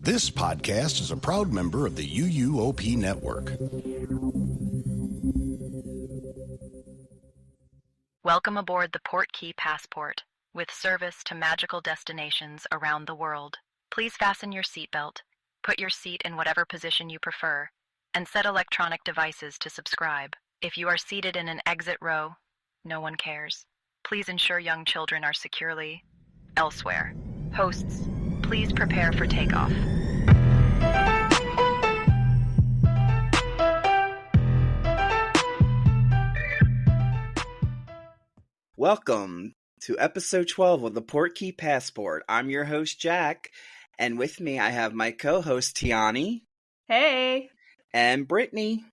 This podcast is a proud member of the UUOP Network. Welcome aboard the Port Key Passport, with service to magical destinations around the world. Please fasten your seatbelt, put your seat in whatever position you prefer, and set electronic devices to subscribe. If you are seated in an exit row, no one cares. Please ensure young children are securely elsewhere. Hosts, please prepare for takeoff. Welcome to episode 12 of the Port Key Passport. I'm your host, Jack, and with me I have my co-host, Tiani. Hey. And Brittany.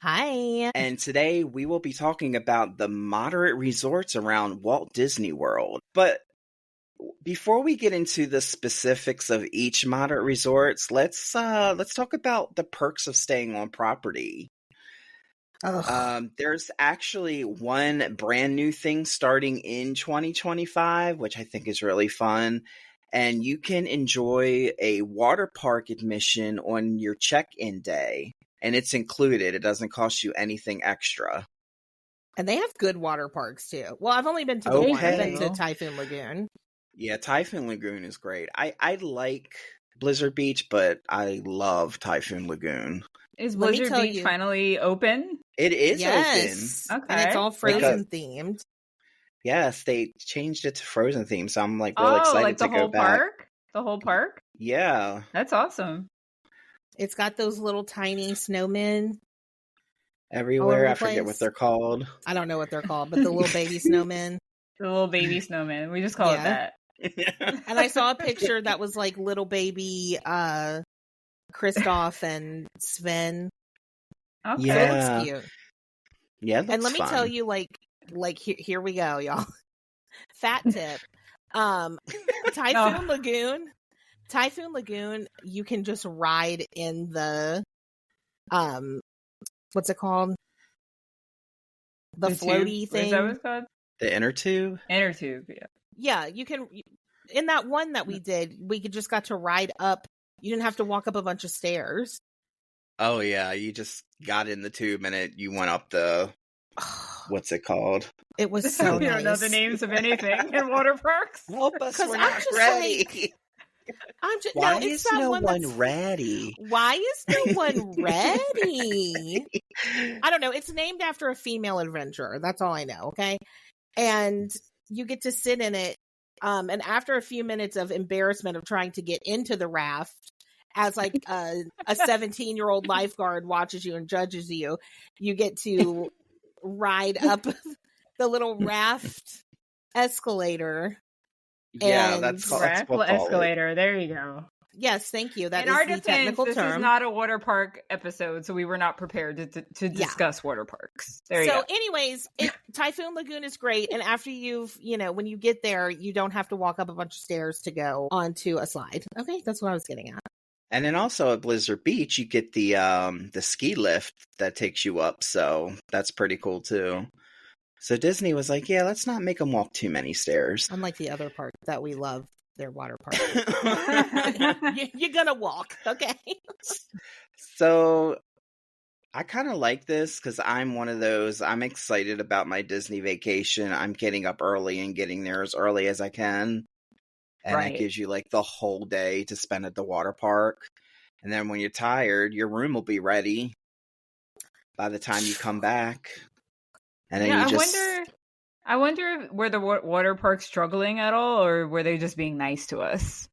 Hi. And today we will be talking about the moderate resorts around Walt Disney World. But before we get into the specifics of each moderate resorts, let's talk about the perks of staying on property. There's actually one brand new thing starting in 2025, which I think is really fun. And you can enjoy a water park admission on your check-in day. And it's included. It doesn't cost you anything extra. And they have good water parks too. Well, I've only been to the one. I've been to Typhoon Lagoon. Yeah, Typhoon Lagoon is great. I like Blizzard Beach, but I love Typhoon Lagoon. Is Blizzard Beach finally open? It is open. Okay. And it's all Frozen themed. Yes, they changed it to Frozen themed, so I'm like really excited to go back. Park? The whole park? Yeah. That's awesome. It's got those little tiny snowmen everywhere. I forget what they're called. I don't know what they're called, but the little baby snowmen. The little baby snowman. We just call it that. And I saw a picture that was like little baby Kristoff and Sven. Okay. Yeah. So it looks cute. Yeah, it looks and let me fun. tell you, like here we go, y'all. Fat tip. Typhoon Lagoon, you can just ride in the what's it called? The floaty thing. Is that what it's called? The inner tube? Inner tube, yeah. Yeah, you can. In that one that we did, we just got to ride up. You didn't have to walk up a bunch of stairs. Oh yeah, you just got in the tube and you went up the what's it called? It was so We nice. don't know the names of anything in water parks. Help us, we're I'm not just ready. like, I'm just Why no, is no one ready? Why is no one ready? I don't know. It's named after a female adventurer. That's all I know. Okay, and you get to sit in it. And after a few minutes of embarrassment of trying to get into the raft, as like a 17-year-old lifeguard watches you and judges you, you get to ride up the little raft escalator. Yeah, and that's escalator. There you go. Yes, thank you. That in is our the defense, technical this term. is not a water park episode, so we were not prepared to discuss water parks. There you go. So anyways, Typhoon Lagoon is great. And after when you get there, you don't have to walk up a bunch of stairs to go onto a slide. Okay, that's what I was getting at. And then also at Blizzard Beach, you get the ski lift that takes you up. So that's pretty cool too. So Disney was like, yeah, let's not make them walk too many stairs. Unlike the other park that we love. Their water park. You're gonna walk, okay? So I kind of like this because I'm one of those. I'm excited about my Disney vacation. I'm getting up early and getting there as early as I can, and Right. It gives you like the whole day to spend at the water park. And then when you're tired, your room will be ready by the time you come back. And then I wonder were the water parks struggling at all, or were they just being nice to us?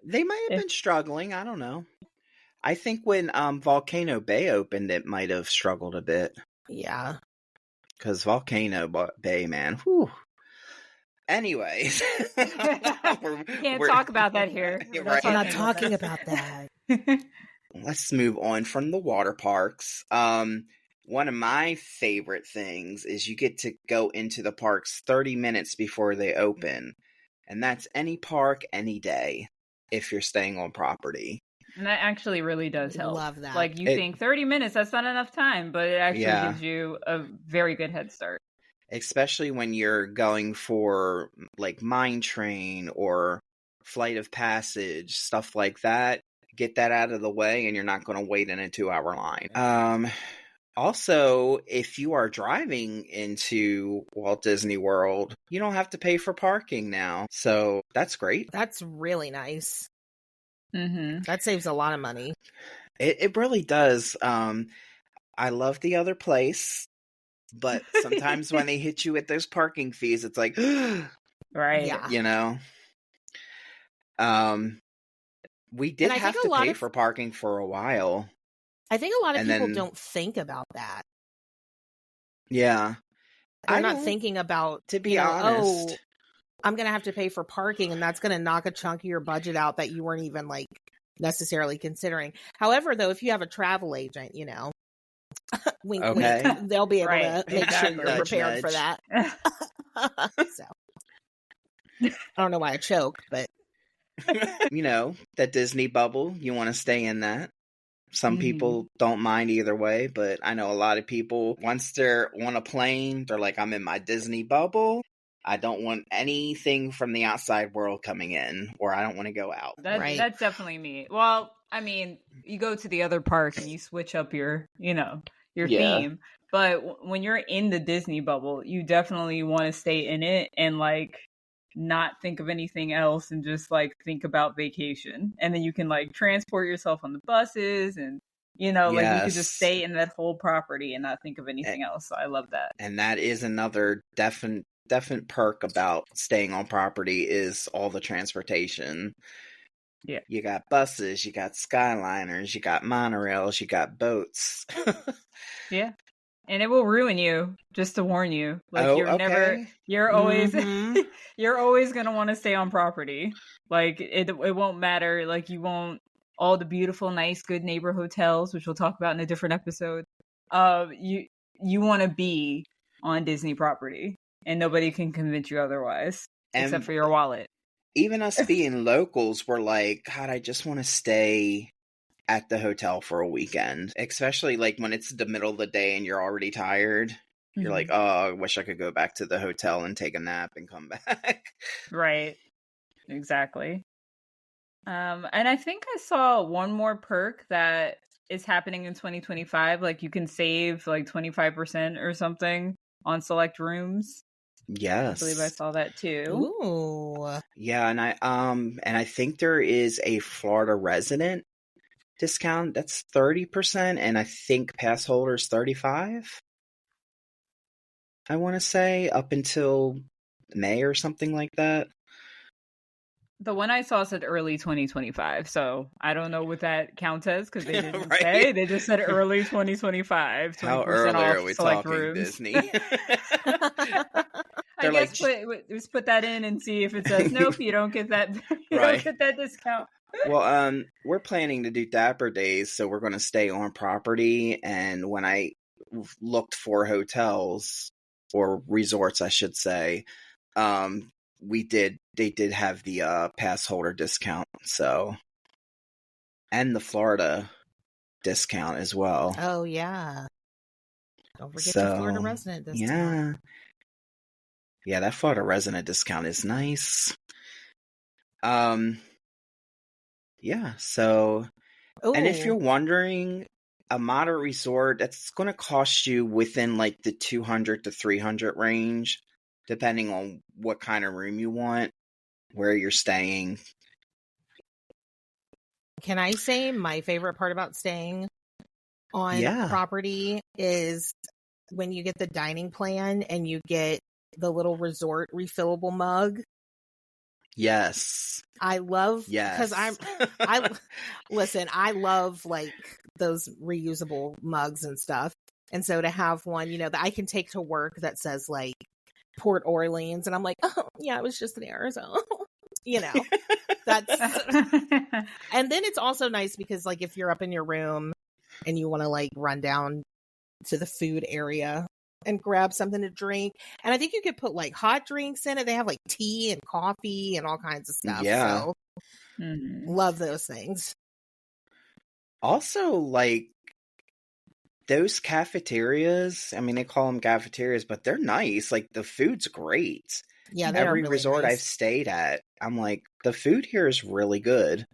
They might have been struggling. I don't know. I think when Volcano Bay opened, it might have struggled a bit. Yeah. Because Volcano Bay, man. Whew. Anyways. Can't talk about that here. Right. We're not talking about that. Let's move on from the water parks. One of my favorite things is you get to go into the parks 30 minutes before they open. And that's any park, any day, if you're staying on property. And that actually really does help. Love that. Like you think 30 minutes, that's not enough time, but it actually gives you a very good head start. Especially when you're going for like Mine Train or Flight of Passage, stuff like that. Get that out of the way, and you're not going to wait in a 2-hour line. Also, if you are driving into Walt Disney World, you don't have to pay for parking now. So that's great. That's really nice. Mm-hmm. That saves a lot of money. It really does. I love the other place, but sometimes when they hit you with those parking fees, it's like, Right. Yeah. you know. We did And I have think to a lot pay of- for parking for a while. I think a lot of And people then- don't think about that. Yeah. They're I not don't, thinking about, to be you know, honest. oh, I'm going to have to pay for parking, and that's going to knock a chunk of your budget out that you weren't even like necessarily considering. However, though, if you have a travel agent, you know, wink, Okay. wink, they'll be able Right, to make sure you're Nudge, prepared for nudge. that. So I don't know why I choked, but You know, that Disney bubble, you want to stay in that. Some Mhm. people don't mind either way, but I know a lot of people, once they're on a plane, they're like, I'm in my Disney bubble. I don't want anything from the outside world coming in, or I don't want to go out. Right. That's definitely me. Well, I mean, you go to the other park and you switch up your, your Yeah. theme. But when you're in the Disney bubble, you definitely want to stay in it and like not think of anything else and just like think about vacation. And then you can like transport yourself on the buses and like you could just Yes. stay in that whole property and not think of anything else. So I love that. And that is another definite perk about staying on property is all the transportation. Yeah. You got buses, you got Skyliners, you got monorails, you got boats. Yeah. And it will ruin you, just to warn you. Like Oh, you're always Mhm. you're always going to want to stay on property. Like it won't matter. Like you won't all the beautiful, nice, good neighbor hotels, which we'll talk about in a different episode. You want to be on Disney property and nobody can convince you otherwise except And for your wallet. even us being locals, we're like, God, I just want to stay at the hotel for a weekend. Especially like when it's the middle of the day and you're already tired. You're like, oh, I wish I could go back to the hotel and take a nap and come back. Right. Exactly. And I think I saw one more perk that is happening in 2025. Like you can save like 25% or something on select rooms. Yes. I believe I saw that too. Ooh. Yeah, and I think there is a Florida resident discount that's 30%, and I think pass holders 35. I want to say up until May or something like that. The one I saw said early 2025, so I don't know what that counts as because they didn't Right. say. They just said early 2025. 20% How early off are we select talking, rooms. Disney? I They're guess like- just put that in and see if it says nope, you don't get that. You Right. don't get that discount. Well, we're planning to do Dapper Days, so we're going to stay on property. And when I looked for hotels or resorts, I should say, they did have the pass holder discount. So, and the Florida discount as well. Oh yeah. Don't forget your Florida resident discount. Yeah, that Florida resident discount is nice. Yeah, so, and if Ooh. you're wondering, a moderate resort, that's going to cost you within like the 200 to 300 range, depending on what kind of room you want, where you're staying. Can I say my favorite part about staying on property is when you get the dining plan and you get the little resort refillable mug? Yes. I love, because listen, I love like those reusable mugs and stuff. And so to have one, that I can take to work that says like Port Orleans, and I'm like, oh yeah, I was just there. So, that's, and then it's also nice because like if you're up in your room and you want to like run down to the food area and grab something to drink. And I think you could put like hot drinks in it. They have like tea and coffee and all kinds of stuff. Yeah. So love those things. Also, like those cafeterias, I mean, they call them cafeterias, but they're nice. Like the food's great. Yeah, they are Every really resort I've nice. stayed at, I'm like, the food here is really good.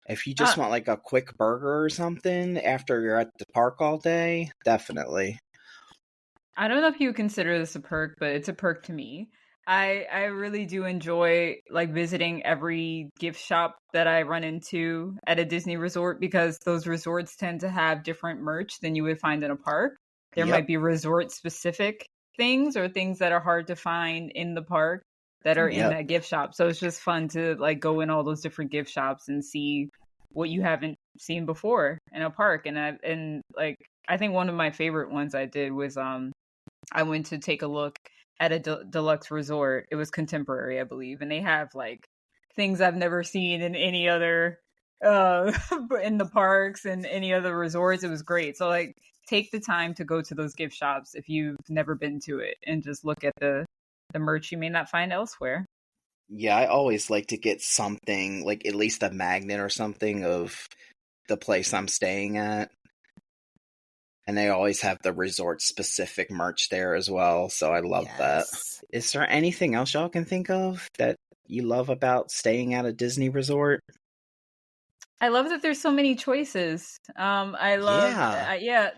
If you just want like a quick burger or something after you're at the park all day, definitely. I don't know if you would consider this a perk, but it's a perk to me. I really do enjoy like visiting every gift shop that I run into at a Disney resort, because those resorts tend to have different merch than you would find in a park. There Yep. might be resort specific things or things that are hard to find in the park that are in Yep. that gift shop. So it's just fun to like go in all those different gift shops and see what you haven't seen before in a park. And I think one of my favorite ones I did was I went to take a look at a deluxe resort. It was contemporary, I believe, and they have like things I've never seen in any other in the parks and any other resorts. It was great. So like take the time to go to those gift shops if you've never been to it and just look at the merch you may not find elsewhere. Yeah, I always like to get something, like at least a magnet or something of the place I'm staying at. And they always have the resort specific merch there as well. So I love that. Is there anything else y'all can think of that you love about staying at a Disney resort? I love that there's so many choices. I love,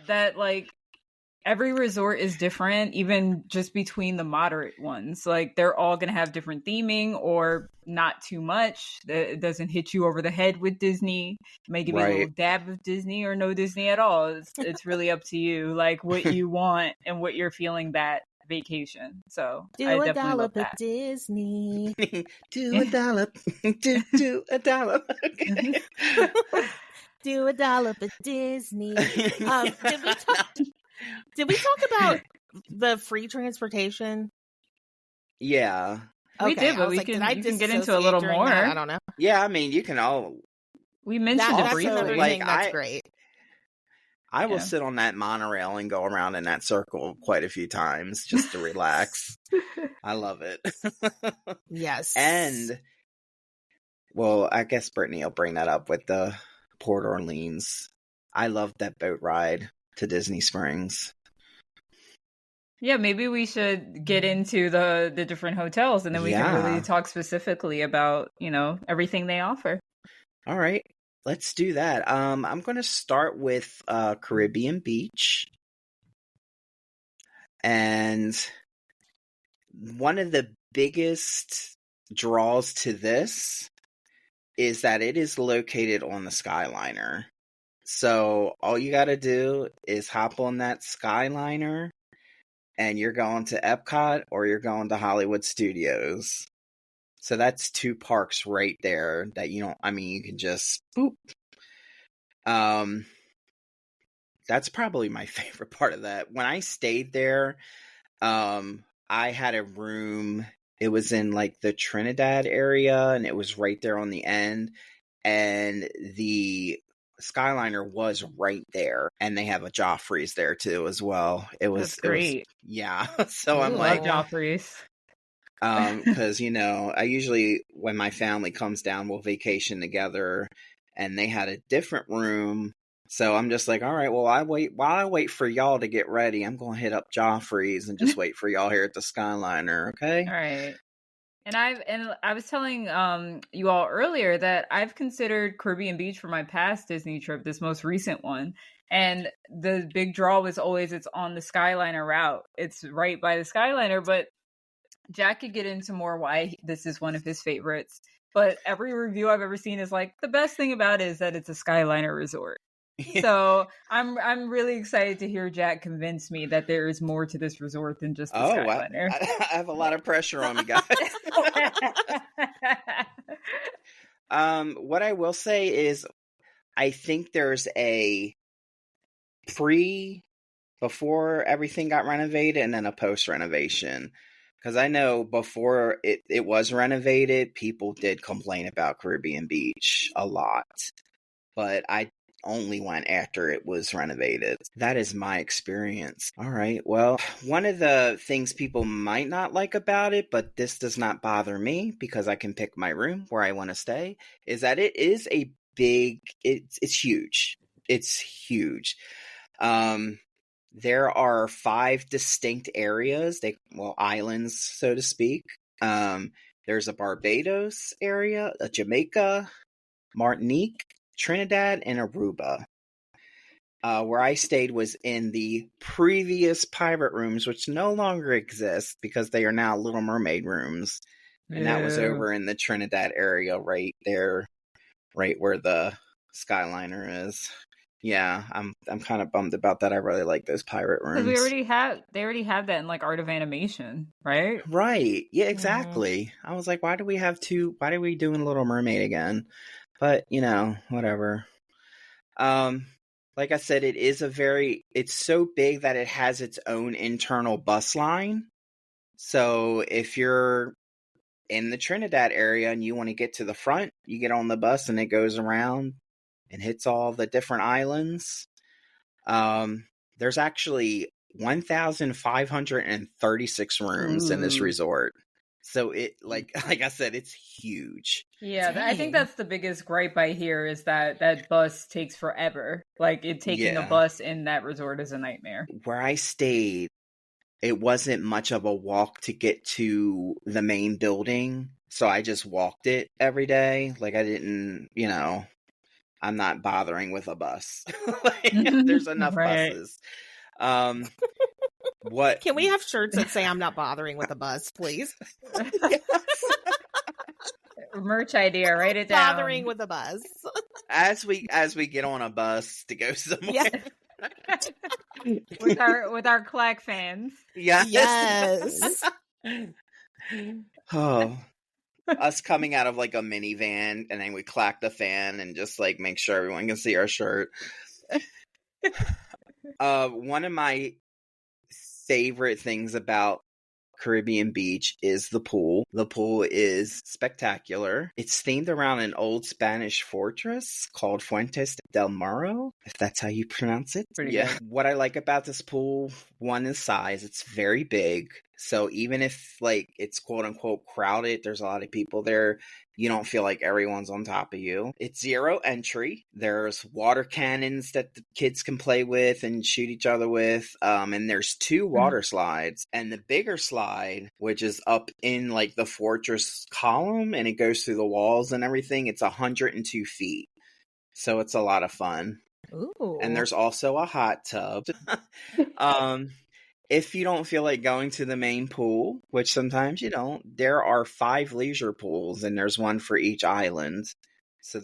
that like every resort is different, even just between the moderate ones. Like they're all going to have different theming or not too much. It doesn't hit you over the head with Disney. It may give you a little dab of Disney or no Disney at all. It's really up to you, like what you want and what you're feeling that vacation. So I Do a definitely love dollop that. at Disney. Do a dollop. do a dollop. Okay. Do a dollop at Disney. Did we talk about the free transportation? Yeah. We did, but you can get into a little more. I don't know. Yeah, I mean, you can all. We mentioned it briefly. Another thing that's great. I will sit on that monorail and go around in that circle quite a few times just to relax. I love it. Yes. And, well, I guess Brittany will bring that up with the Port Orleans. I love that boat ride to Disney Springs. Yeah, maybe we should get into the different hotels and then we can really talk specifically about, everything they offer. All right. Let's do that. I'm going to start with Caribbean Beach. And one of the biggest draws to this is that it is located on the Skyliner. So all you got to do is hop on that Skyliner and you're going to Epcot or you're going to Hollywood Studios. So that's two parks right there that you can just boop. That's probably my favorite part of that. When I stayed there, I had a room. It was in like the Trinidad area and it was right there on the end. And the Skyliner was right there. And they have a Joffrey's there too as well. That's great. So I'm like Joffrey's. Because I usually, when my family comes down, we'll vacation together, and they had a different room. So I'm just like, all right, well, while I wait for y'all to get ready, I'm going to hit up Joffrey's and just wait for y'all here at the Skyliner, okay? All right. And I was telling you all earlier that I've considered Caribbean Beach for my past Disney trip, this most recent one. And the big draw was always it's on the Skyliner route. It's right by the Skyliner, but Jack could get into more why this is one of his favorites. But every review I've ever seen is like, the best thing about it is that it's a Skyliner resort. So I'm really excited to hear Jack convince me that there is more to this resort than just the Skyliner. I have a lot of pressure on me, guys. What I will say is I think there's a before everything got renovated and then a post-renovation. Because I know before it was renovated, people did complain about Caribbean Beach a lot. But I only went after it was renovated. That is my experience. All right. Well, one of the things people might not like about it, but this does not bother me because I can pick my room where I want to stay, is that it is it's huge. It's huge. there are 5 distinct areas, islands, so to speak. There's a Barbados area, a Jamaica, Martinique, Trinidad, and Aruba. Where I stayed was in the previous pirate rooms, which no longer exist because they are now Little Mermaid rooms. And that was over in the Trinidad area right there, right where the Skyliner is. Yeah, I'm kind of bummed about that. I really like those pirate rooms. Because they already have that in like Art of Animation, right? Right. Yeah, exactly. Mm-hmm. I was like, why do we doing Little Mermaid again? But, whatever. Like I said, it's so big that it has its own internal bus line. So if you're in the Trinidad area and you want to get to the front, you get on the bus and it goes around and hits all the different islands. There's actually 1,536 rooms in this resort. So it, like I said, it's huge. Yeah, I think that's the biggest gripe I hear is that bus takes forever. Like, taking a bus in that resort is a nightmare. Where I stayed, it wasn't much of a walk to get to the main building. So I just walked it every day. Like, I didn't, I'm not bothering with a bus. There's enough buses. What can we have shirts that say I'm not bothering with a bus, please? Merch idea, write it down. Bothering with a bus. As we get on a bus to go somewhere. with our clack fans. Yes. Oh. Us coming out of like a minivan and then we clack the fan and just like make sure everyone can see our shirt. One of my favorite things about Caribbean Beach is the pool. The pool is spectacular. It's themed around an old Spanish fortress called Fuentes del Morro, if that's how you pronounce it. Pretty good. What I like about this pool, one is size. It's very big. So even if like it's quote unquote crowded, there's a lot of people there, you don't feel like everyone's on top of you. It's 0 entry. There's water cannons that the kids can play with and shoot each other with. And there's 2 water slides. And the bigger slide, which is up in like the fortress column and it goes through the walls and everything, it's 102 feet. So it's a lot of fun. Ooh. And there's also a hot tub. If you don't feel like going to the main pool, which sometimes you don't, there are 5 leisure pools and there's one for each island. So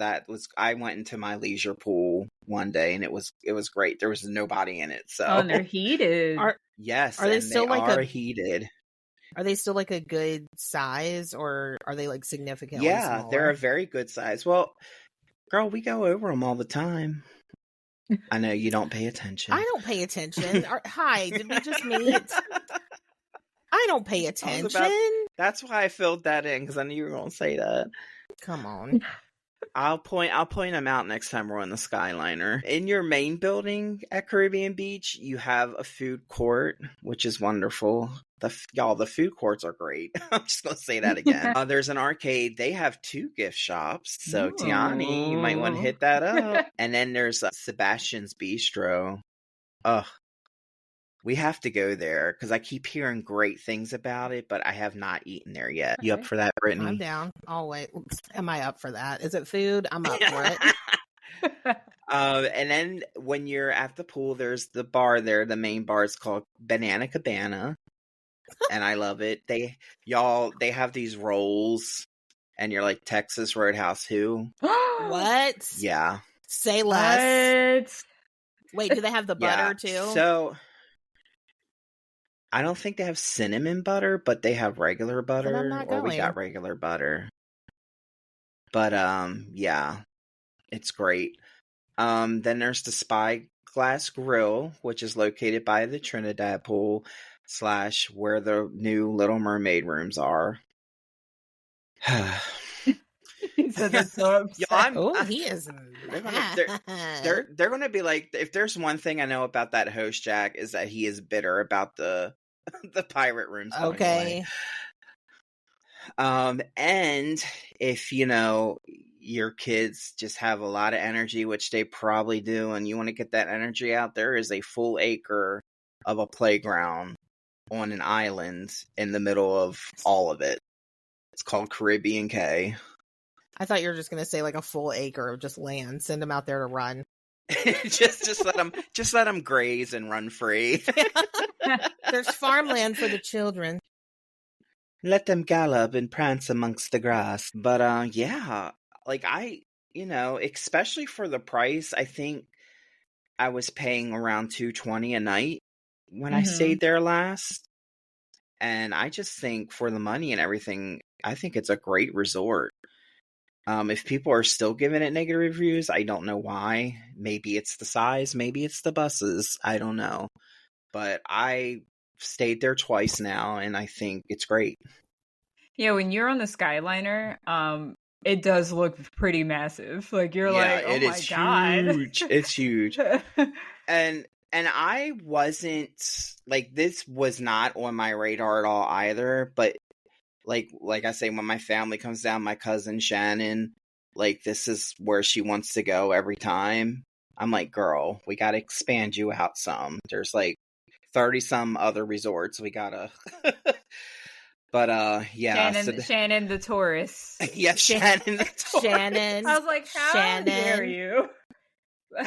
I went into my leisure pool one day and it was great. There was nobody in it. So and they're heated. Yes. Are they still heated? Are they still like a good size or are they like significantly smaller? They're a very good size. Well, girl, we go over them all the time. I know you don't pay attention. I don't pay attention. Hi, did we just meet? I don't pay attention. That's why I filled that in because I knew you were going to say that. Come on. I'll point them out next time we're on the Skyliner. In your main building at Caribbean Beach, you have a food court, which is wonderful. The food courts are great. I'm just going to say that again. There's an arcade. They have 2 gift shops. So, Tiani, you might want to hit that up. And then there's Sebastian's Bistro. We have to go there because I keep hearing great things about it, but I have not eaten there yet. You up for that, Brittany? I'm down. Always. Am I up for that? Is it food? I'm up for it. And then when you're at the pool, there's the bar there. The main bar is called Banana Cabana. And I love it. They have these rolls and you're like Texas Roadhouse who? What? Yeah. Say less. What? Wait, do they have the butter too? So I don't think they have cinnamon butter, but they have regular butter. Then I'm not going. We got regular butter. But yeah. It's great. Then there's the Spyglass Grill, which is located by the Trinidad pool / where the new Little Mermaid rooms are. He said that's so upset. He is. They're going to be like, if there's one thing I know about that host Jack is that he is bitter about the pirate rooms. Okay. And if your kids just have a lot of energy, which they probably do, and you want to get that energy out, there is a full acre of a playground on an island in the middle of all of it. It's called Caribbean Cay. I thought you were just going to say like a full acre of just land. Send them out there to run. just let them graze and run free. There's farmland for the children. Let them gallop and prance amongst the grass. But yeah, like especially for the price, I think I was paying around $220 a night when I stayed there last. And I just think for the money and everything, I think it's a great resort. If people are still giving it negative reviews, I don't know why. Maybe it's the size, maybe it's the buses. I don't know. But I stayed there twice now, and I think it's great. Yeah, when you're on the Skyliner, it does look pretty massive. Like you're like, oh my god, huge. It's huge. And I wasn't like, this was not on my radar at all either. But like I say, when my family comes down, my cousin Shannon, like this is where she wants to go every time. I'm like, girl, we got to expand you out some. There's like 30 some other resorts we gotta. But yeah, Shannon the tourist. Yes, Shannon the tourist. Shannon. I was like, how dare you?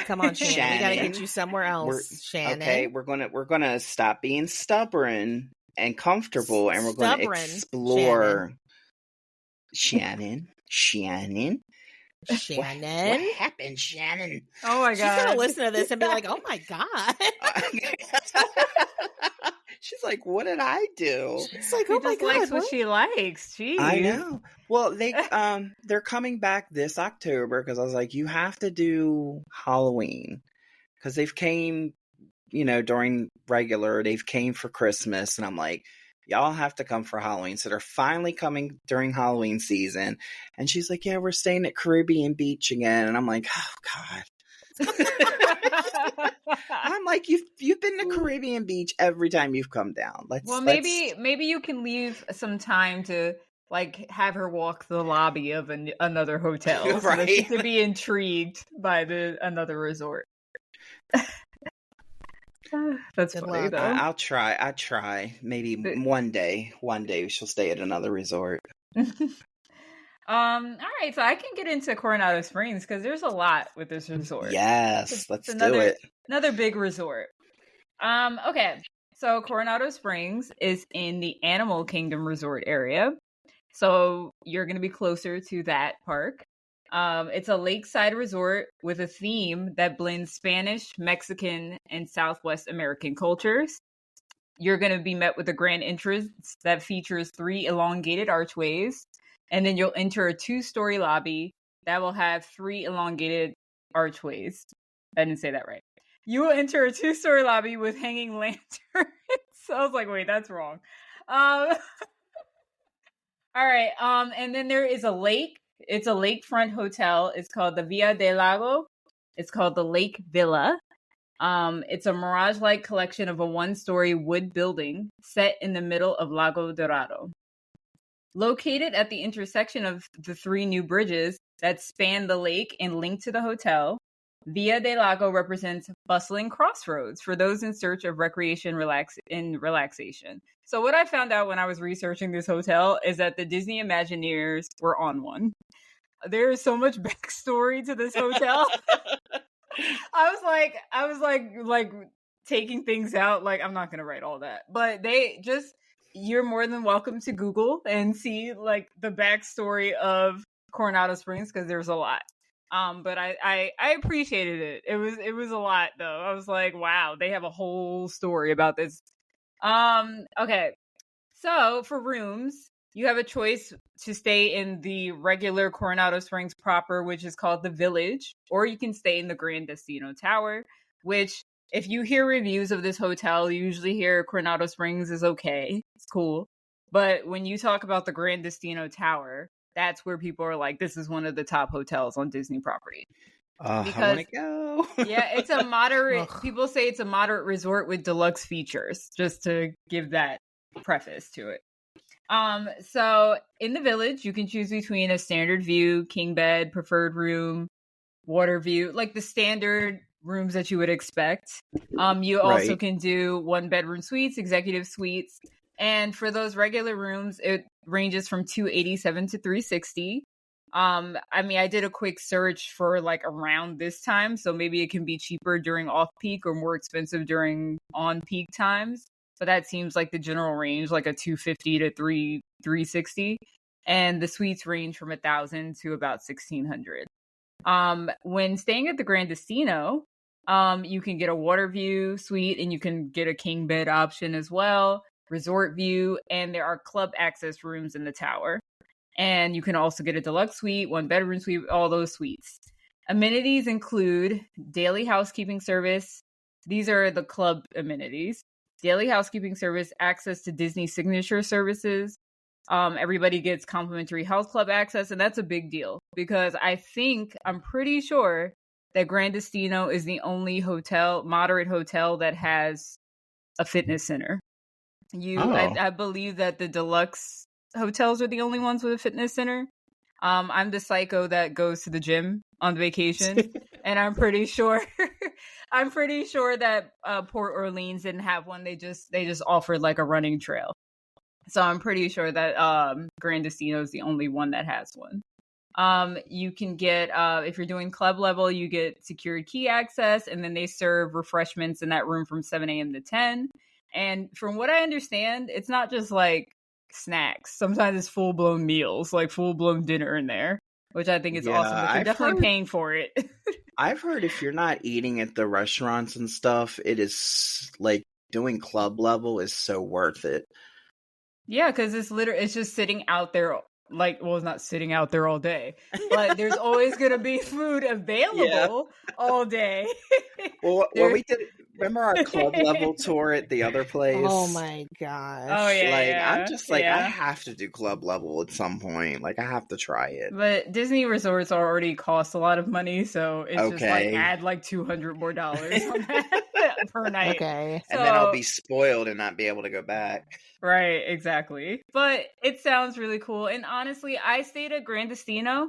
Come on, Shannon. We gotta get you somewhere else, Shannon. Okay, we're gonna stop being stubborn and comfortable, and we're gonna explore. Shannon. What happened, Shannon? Oh my god! She's gonna listen to this and be like, "Oh my god." She's like, "What did I do?" She's like, "Oh my god!" Likes what she likes. Jeez. I know. Well, they're coming back this October because I was like, you have to do Halloween because they've came, during regular. They've came for Christmas, and I'm like, y'all have to come for Halloween. So they're finally coming during Halloween season. And she's like, yeah, we're staying at Caribbean Beach again. And I'm like, oh God. I'm like, you've been to Caribbean Beach every time you've come down. Maybe you can leave some time to like have her walk the lobby of another hotel, right? So that she could be intrigued by another resort. That's Good funny luck. though. I'll try. Maybe one day she'll stay at another resort. All right, so I can get into Coronado Springs because there's a lot with this resort. Yes, let's do it. Another big resort. Okay, so Coronado Springs is in the Animal Kingdom Resort area, so you're going to be closer to that park. It's a lakeside resort with a theme that blends Spanish, Mexican, and Southwest American cultures. You're going to be met with a grand entrance that features 3 elongated archways. And then you'll enter a 2-story lobby that will have 3 elongated archways. I didn't say that right. You will enter a 2-story lobby with hanging lanterns. So I was like, wait, that's wrong. All right. And then there is a lake. It's a lakefront hotel. It's called the Villa del Lago. It's called the Lake Villa. It's a mirage-like collection of a 1-story wood building set in the middle of Lago Dorado. Located at the intersection of the 3 new bridges that span the lake and link to the hotel, Villa del Lago represents bustling crossroads for those in search of recreation and relaxation. So what I found out when I was researching this hotel is that the Disney Imagineers were on one. There is so much backstory to this hotel. I was like taking things out. Like, I'm not going to write all that, but you're more than welcome to Google and see like the backstory of Coronado Springs because there's a lot. But I appreciated it. It was a lot though. I was like, wow, they have a whole story about this. Okay. So for rooms, you have a choice to stay in the regular Coronado Springs proper, which is called the Village, or you can stay in the Grand Destino Tower, which if you hear reviews of this hotel, you usually hear Coronado Springs is okay. It's cool. But when you talk about the Grand Destino Tower, that's where people are like, this is one of the top hotels on Disney property. Because, I want to go. Yeah, it's a moderate, people say it's a moderate resort with deluxe features, just to give that preface to it. So in the Village, you can choose between a standard view, king bed, preferred room, water view, like the standard rooms that you would expect. You also Right. can do 1-bedroom suites, executive suites. And for those regular rooms, it ranges from $287 to $360. I mean, I did a quick search for like around this time, so maybe it can be cheaper during off-peak or more expensive during on-peak times. But that seems like the general range, like a $250 to $360. And the suites range from $1,000 to about $1,600. When staying at the Grandestino, you can get a water view suite, and you can get a king bed option as well, resort view, and there are club access rooms in the tower. And you can also get a deluxe suite, 1-bedroom suite, all those suites. Amenities include daily housekeeping service. These are the club amenities. Daily housekeeping service, access to Disney signature services. Everybody gets complimentary health club access, and that's a big deal because I'm pretty sure that Grandestino is the only moderate hotel that has a fitness center. I believe that the deluxe hotels are the only ones with a fitness center. I'm the psycho that goes to the gym on vacation, and I'm pretty sure that Port Orleans didn't have one. They just offered like a running trail. So I'm pretty sure that Grandestino is the only one that has one. You can get, if you're doing club level, you get secured key access, and then they serve refreshments in that room from 7 a.m. to 10. And from what I understand, it's not just like snacks. Sometimes it's full-blown meals, like full-blown dinner in there, which I think is awesome. But you're definitely paying for it. I've heard if you're not eating at the restaurants and stuff, it is like doing club level is so worth it. Yeah, because it's just sitting out there. Like, well, it's not sitting out there all day, but there's always going to be food available all day. Well, we did. Remember our club level tour at the other place? Oh my gosh! Oh yeah, I'm just like, I have to do club level at some point. Like, I have to try it. But Disney resorts already cost a lot of money, so it's just like add like $200 more on that per night. Okay, and then I'll be spoiled and not be able to go back. Right, exactly. But it sounds really cool. And honestly, I stayed at Grandestino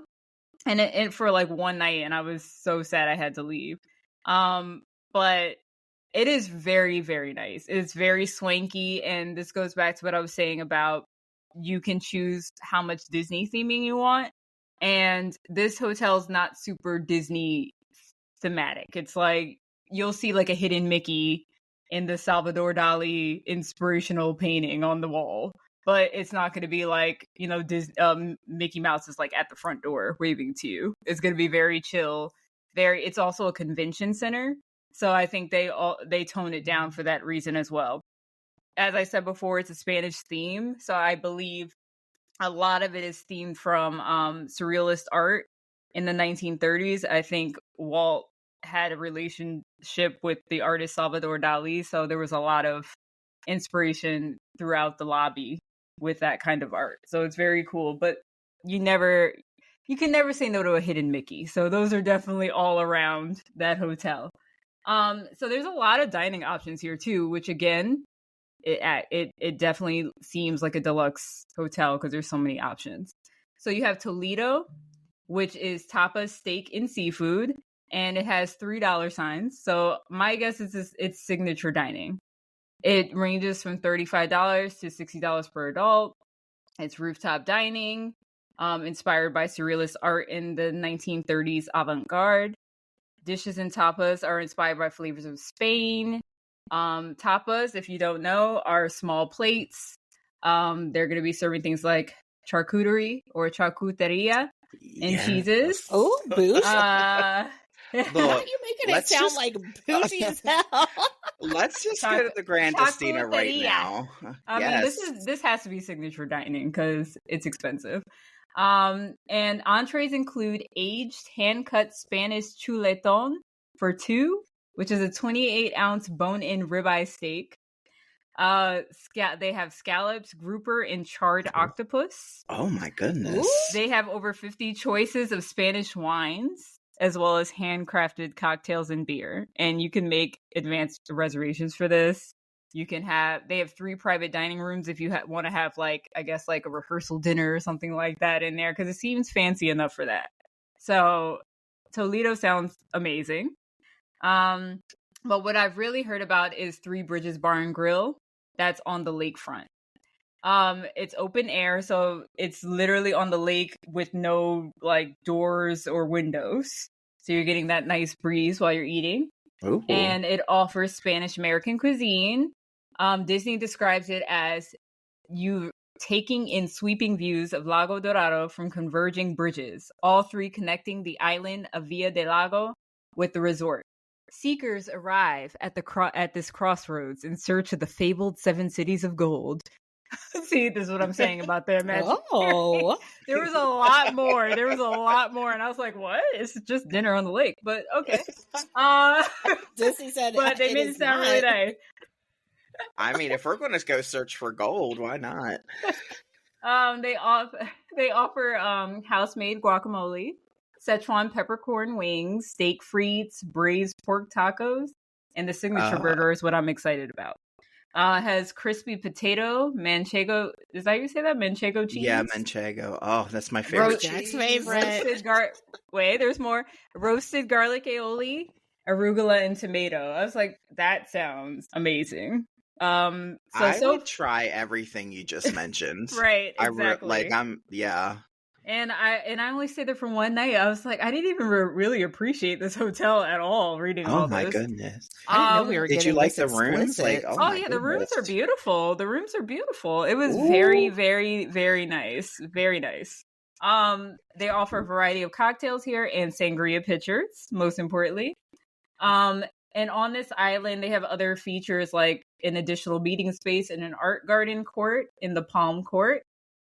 and it for like one night, and I was so sad I had to leave. But it is very, very nice. It's very swanky, and this goes back to what I was saying about you can choose how much Disney theming you want. And this hotel is not super Disney thematic. It's like you'll see like a hidden Mickey in the Salvador Dali inspirational painting on the wall, but it's not going to be like, you know, Mickey Mouse is like at the front door waving to you. It's going to be very chill. It's also a convention center, so I think they tone it down for that reason as well. As I said before, it's a Spanish theme, so I believe a lot of it is themed from surrealist art in the 1930s. I think Walt had a relationship with the artist Salvador Dali, so there was a lot of inspiration throughout the lobby with that kind of art. So it's very cool, but you can never say no to a hidden Mickey. So those are definitely all around that hotel. So there's a lot of dining options here too, which again, it definitely seems like a deluxe hotel because there's so many options. So you have Toledo, which is tapas, steak, and seafood. And it has $3 signs. So my guess is it's signature dining. It ranges from $35 to $60 per adult. It's rooftop dining, inspired by surrealist art in the 1930s avant-garde. Dishes and tapas are inspired by flavors of Spain. Tapas, if you don't know, are small plates. They're going to be serving things like charcuterie or charcuteria and cheeses. Oh, boosh. Look, You're making it sound like bougie as hell. Let's just go to the Grandestino right now. I mean, this has to be signature dining because it's expensive. And entrees include aged hand-cut Spanish chuletón for $2, which is a 28-ounce bone-in ribeye steak. They have scallops, grouper, and charred octopus. Oh my goodness. They have over 50 choices of Spanish wines, as well as handcrafted cocktails and beer. And you can make advanced reservations for this. They have 3 private dining rooms if you want to have like a rehearsal dinner or something like that in there, because it seems fancy enough for that. So Toledo sounds amazing. But what I've really heard about is Three Bridges Bar and Grill. That's on the lakefront. It's open air, so it's literally on the lake with no like doors or windows. So you're getting that nice breeze while you're eating. Ooh. And it offers Spanish American cuisine. Disney describes it as you taking in sweeping views of Lago Dorado from converging bridges, all three connecting the island of Villa del Lago with the resort. Seekers arrive at this crossroads in search of the fabled 7 cities of gold. See, this is what I'm saying about the imaginary. Oh, There was a lot more. And I was like, what? It's just dinner on the lake. But okay. Disney said, but they made it sound really nice. I mean, if we're going to go search for gold, why not? They offer house-made guacamole, Szechuan peppercorn wings, steak frites, braised pork tacos, and the signature burger is what I'm excited about. Has crispy potato, manchego. Is that how you say that? Manchego cheese? Yeah, manchego. Oh, that's my favorite cheese. Jack's favorite. Wait, there's more. Roasted garlic aioli, arugula, and tomato. I was like, that sounds amazing. I would try everything you just mentioned. Right, exactly. Yeah. And I only stayed there for one night. I was like, I didn't even really appreciate this hotel at all. Reading all this. Oh my goodness! I didn't know we were did you like the rooms? Like, the rooms are beautiful. The rooms are beautiful. It was very, very, very nice. Very nice. They offer a variety of cocktails here and sangria pitchers, most importantly. And on this island, they have other features like an additional meeting space and an art garden court in the Palm Court.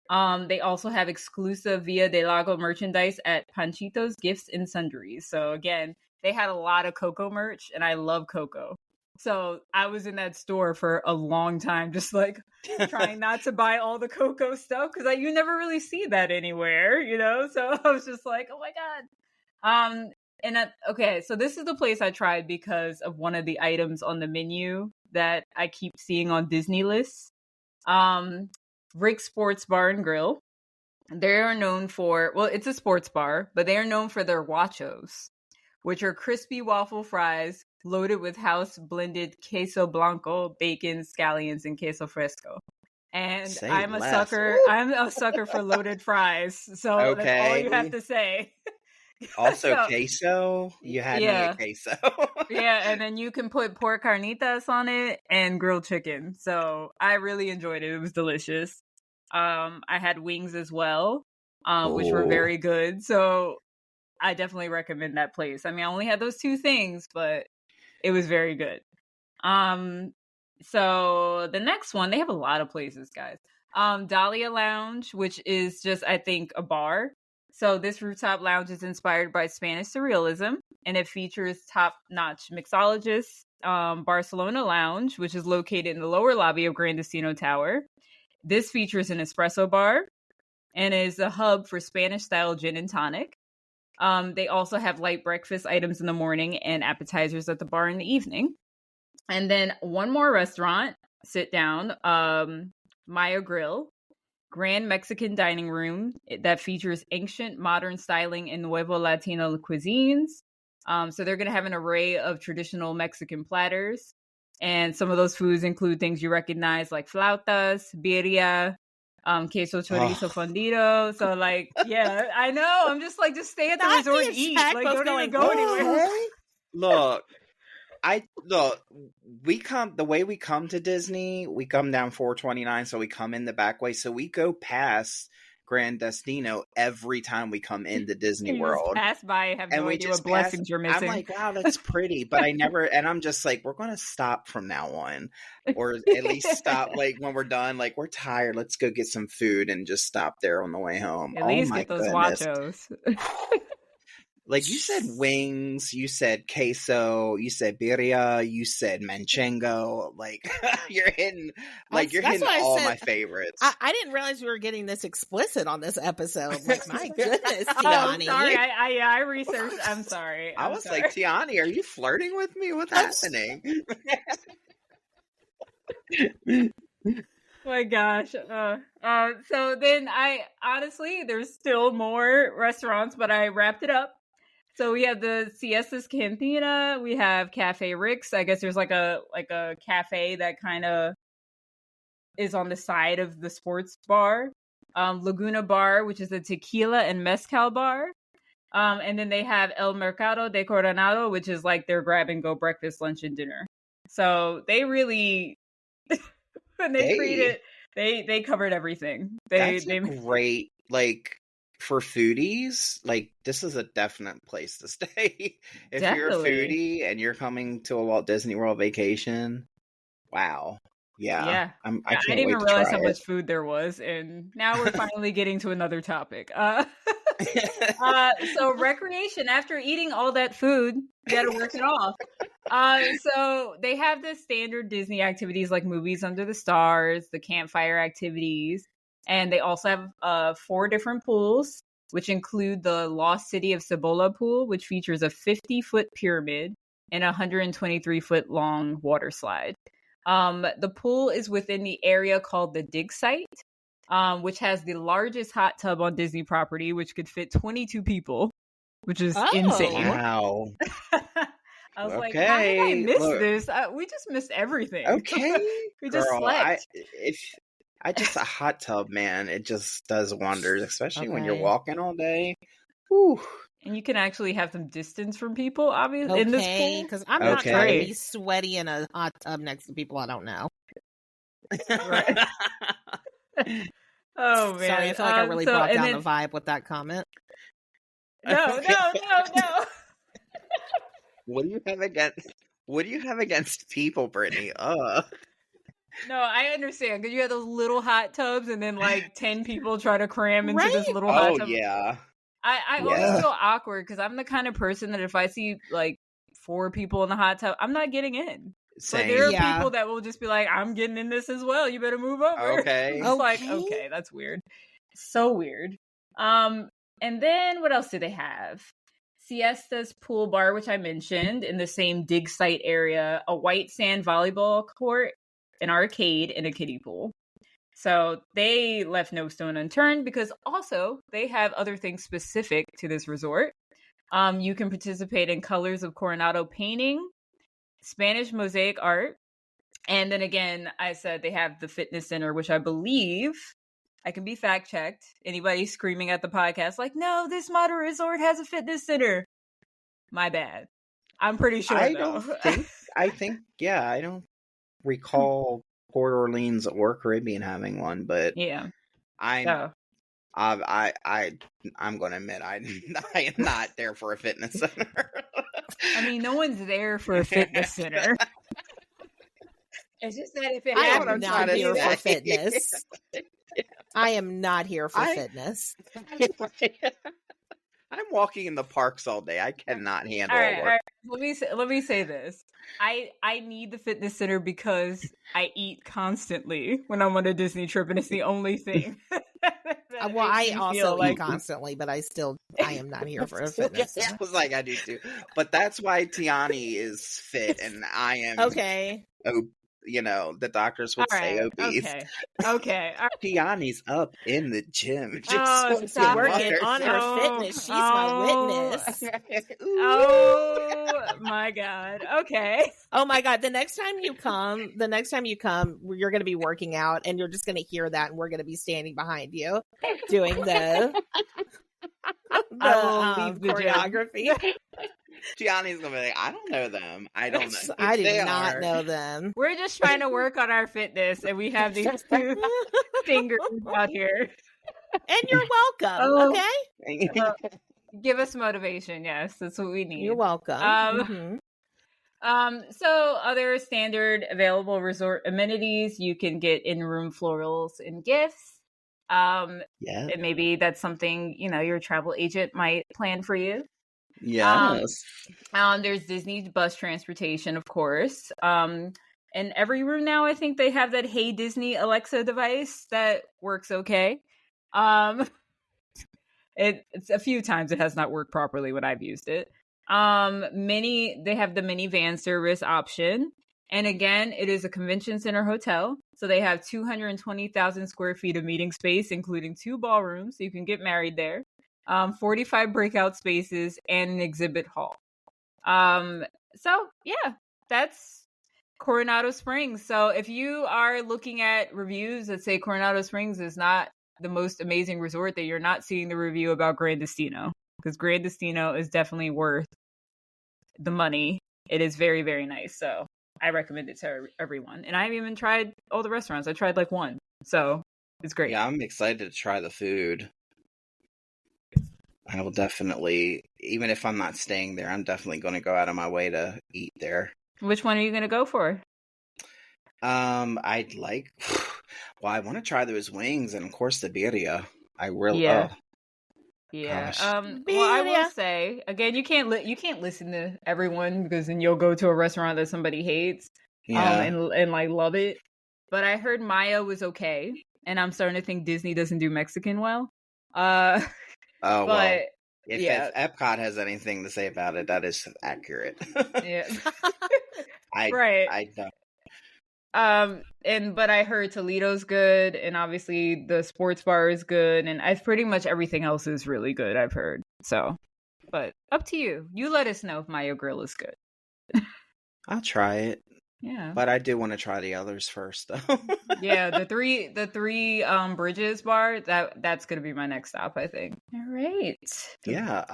They also have exclusive Villa del Lago merchandise at Panchito's Gifts and Sundries. So again, they had a lot of Coco merch, and I love Coco. So I was in that store for a long time, just like trying not to buy all the Coco stuff because you never really see that anywhere, you know? So I was just like, oh my God. Okay, so this is the place I tried because of one of the items on the menu that I keep seeing on Disney lists. Rick's Sports Bar and Grill. They are known for, well, it's a sports bar, but they are known for their guachos, which are crispy waffle fries loaded with house blended queso blanco, bacon, scallions, and queso fresco. And I'm a sucker for loaded fries. So that's all you have to say. Also, queso. You had me at queso. Yeah, and then you can put pork carnitas on it and grilled chicken. So I really enjoyed it. It was delicious. I had wings as well, which were very good. So I definitely recommend that place. I mean, I only had those 2 things, but it was very good. So the next one, they have a lot of places, guys. Dahlia Lounge, which is just, I think, a bar. So this rooftop lounge is inspired by Spanish surrealism, and it features top-notch mixologists. Barcelona Lounge, which is located in the lower lobby of Grand Destino Tower. This features an espresso bar and is a hub for Spanish-style gin and tonic. They also have light breakfast items in the morning and appetizers at the bar in the evening. And then one more restaurant, sit down, Maya Grill. Grand Mexican dining room that features ancient, modern styling and Nuevo Latino cuisines. So they're going to have an array of traditional Mexican platters. And some of those foods include things you recognize like flautas, birria, queso chorizo fundido. So like, yeah, I know. I'm just like, just stay at the resort and eat. Like, don't even go anywhere. Look. The way we come to Disney, we come down 429, so we come in the back way. So we go past Grand Destino every time we come into Disney World. Just pass by, have no idea what blessings you're missing. I'm like, wow, that's pretty, but I never, and I'm just like, we're going to stop from now on, or at least stop like when we're done. Like, we're tired, let's go get some food and just stop there on the way home. At least get those guachos. Like, you said wings, you said queso, you said birria, you said manchengo. Like, you're hitting all my favorites. I didn't realize we were getting this explicit on this episode. Like, my goodness, Tiani. Oh, sorry, I researched. I'm sorry. I was like, Tiani, are you flirting with me? What's happening? My gosh. So then there's still more restaurants, but I wrapped it up. So we have the Siestas Cantina. We have Cafe Rick's. I guess there's like a cafe that kind of is on the side of the sports bar. Laguna Bar, which is a tequila and mezcal bar. And then they have El Mercado de Coronado, which is like their grab and go breakfast, lunch, and dinner. So they really, when they created, they covered everything. That's great. Like, for foodies, like, this is a definite place to stay. If you're a foodie and you're coming to a Walt Disney World vacation, wow. Yeah. I didn't even realize how much food there was, and now we're finally getting to another topic. So recreation, after eating all that food, you gotta work it off. So they have the standard Disney activities like movies under the stars, the campfire activities, and they also have 4 different pools, which include the Lost City of Cibola pool, which features a 50-foot pyramid and a 123-foot long water slide. The pool is within the area called the Dig Site, which has the largest hot tub on Disney property, which could fit 22 people, which is insane. Wow. I was like, how did I miss this? We just missed everything. Okay. We just slept. A hot tub, man, it just does wonders, especially when you're walking all day. Whew. And you can actually have some distance from people, obviously, in this pool. Because I'm not trying to be sweaty in a hot tub next to people I don't know. Right. Oh, man. Sorry, I feel like I really brought down the vibe with that comment. No. What do you have against people, Brittany? No, I understand, because you have those little hot tubs and then like 10 people try to cram into this little hot tub. Oh, yeah. I always feel awkward because I'm the kind of person that if I see like 4 people in the hot tub, I'm not getting in. Same. But there are people that will just be like, I'm getting in this as well. You better move over. Okay. It's like, okay, that's weird. So weird. And then what else do they have? Siesta's Pool Bar, which I mentioned, in the same dig site area, a white sand volleyball court, an arcade, and a kiddie pool. So they left no stone unturned because also they have other things specific to this resort. You can participate in Colors of Coronado painting, Spanish mosaic art, and then again, I said they have the fitness center, which I believe, I can be fact checked. Anybody screaming at the podcast like, no, this model resort has a fitness center. My bad. I'm pretty sure. I don't recall Port Orleans or Caribbean having one, but yeah, I'm going to admit I am not there for a fitness center. I mean, no one's there for a fitness center. It's just that if it I am not here for fitness. I am not here for fitness. I'm walking in the parks all day. I cannot handle all work. right. Let me say this. I need the fitness center because I eat constantly when I'm on a Disney trip, and it's the only thing. Well, I also eat constantly, but I am not here for a fitness center. I was like, I do too. But that's why Tiani is fit, and I am okay. The doctors would say obese. Okay. Tiani's up in the gym. She's working on her fitness. She's my witness. Oh my God. Okay. Oh my God. The next time you come, you're going to be working out, and you're just going to hear that, and we're going to be standing behind you doing the choreography. Gianni's gonna be like, I don't know them. I don't know. I do not know them. We're just trying to work on our fitness, and we have these 2 fingers out here. And you're welcome. Okay. Give us motivation. Yes, that's what we need. You're welcome. So other standard available resort amenities, you can get in-room florals and gifts. And maybe that's something your travel agent might plan for you. Yes. There's Disney bus transportation, of course. In every room now, I think they have that Hey Disney Alexa device that works okay. It's a few times it has not worked properly when I've used it. They have the minivan service option. And again, it is a convention center hotel. So they have 220,000 square feet of meeting space, including 2 ballrooms. So you can get married there. 45 breakout spaces, and an exhibit hall. So yeah, that's Coronado Springs. So if you are looking at reviews that say Coronado Springs is not the most amazing resort, that you're not seeing the review about Grand Destino, because Grand Destino is definitely worth the money. It is very, very nice. So I recommend it to everyone. And I haven't even tried all the restaurants. I tried like one. So it's great. Yeah, I'm excited to try the food. I will definitely, even if I'm not staying there, I'm definitely going to go out of my way to eat there. Which one are you going to go for? I'd like, well, I want to try those wings and of course the birria. I really, Yeah. oh, Yeah. gosh. Well, I will say again, you can't listen to everyone, because then you'll go to a restaurant that somebody hates, Yeah. and like love it. But I heard Maya was okay, and I'm starting to think Disney doesn't do Mexican well. Oh, but well, if yeah. Epcot has anything to say about it, that is accurate. Yeah. I Right. don't. But I heard Toledo's good, and obviously the sports bar is good, and I've pretty much everything else is really good, I've heard. So, but up to you. You let us know if Mayo Grill is good. I'll try it, Yeah. but I do want to try the others first, though. Yeah, the three bridges bar, that's gonna be my next stop, I think. All right. Yeah.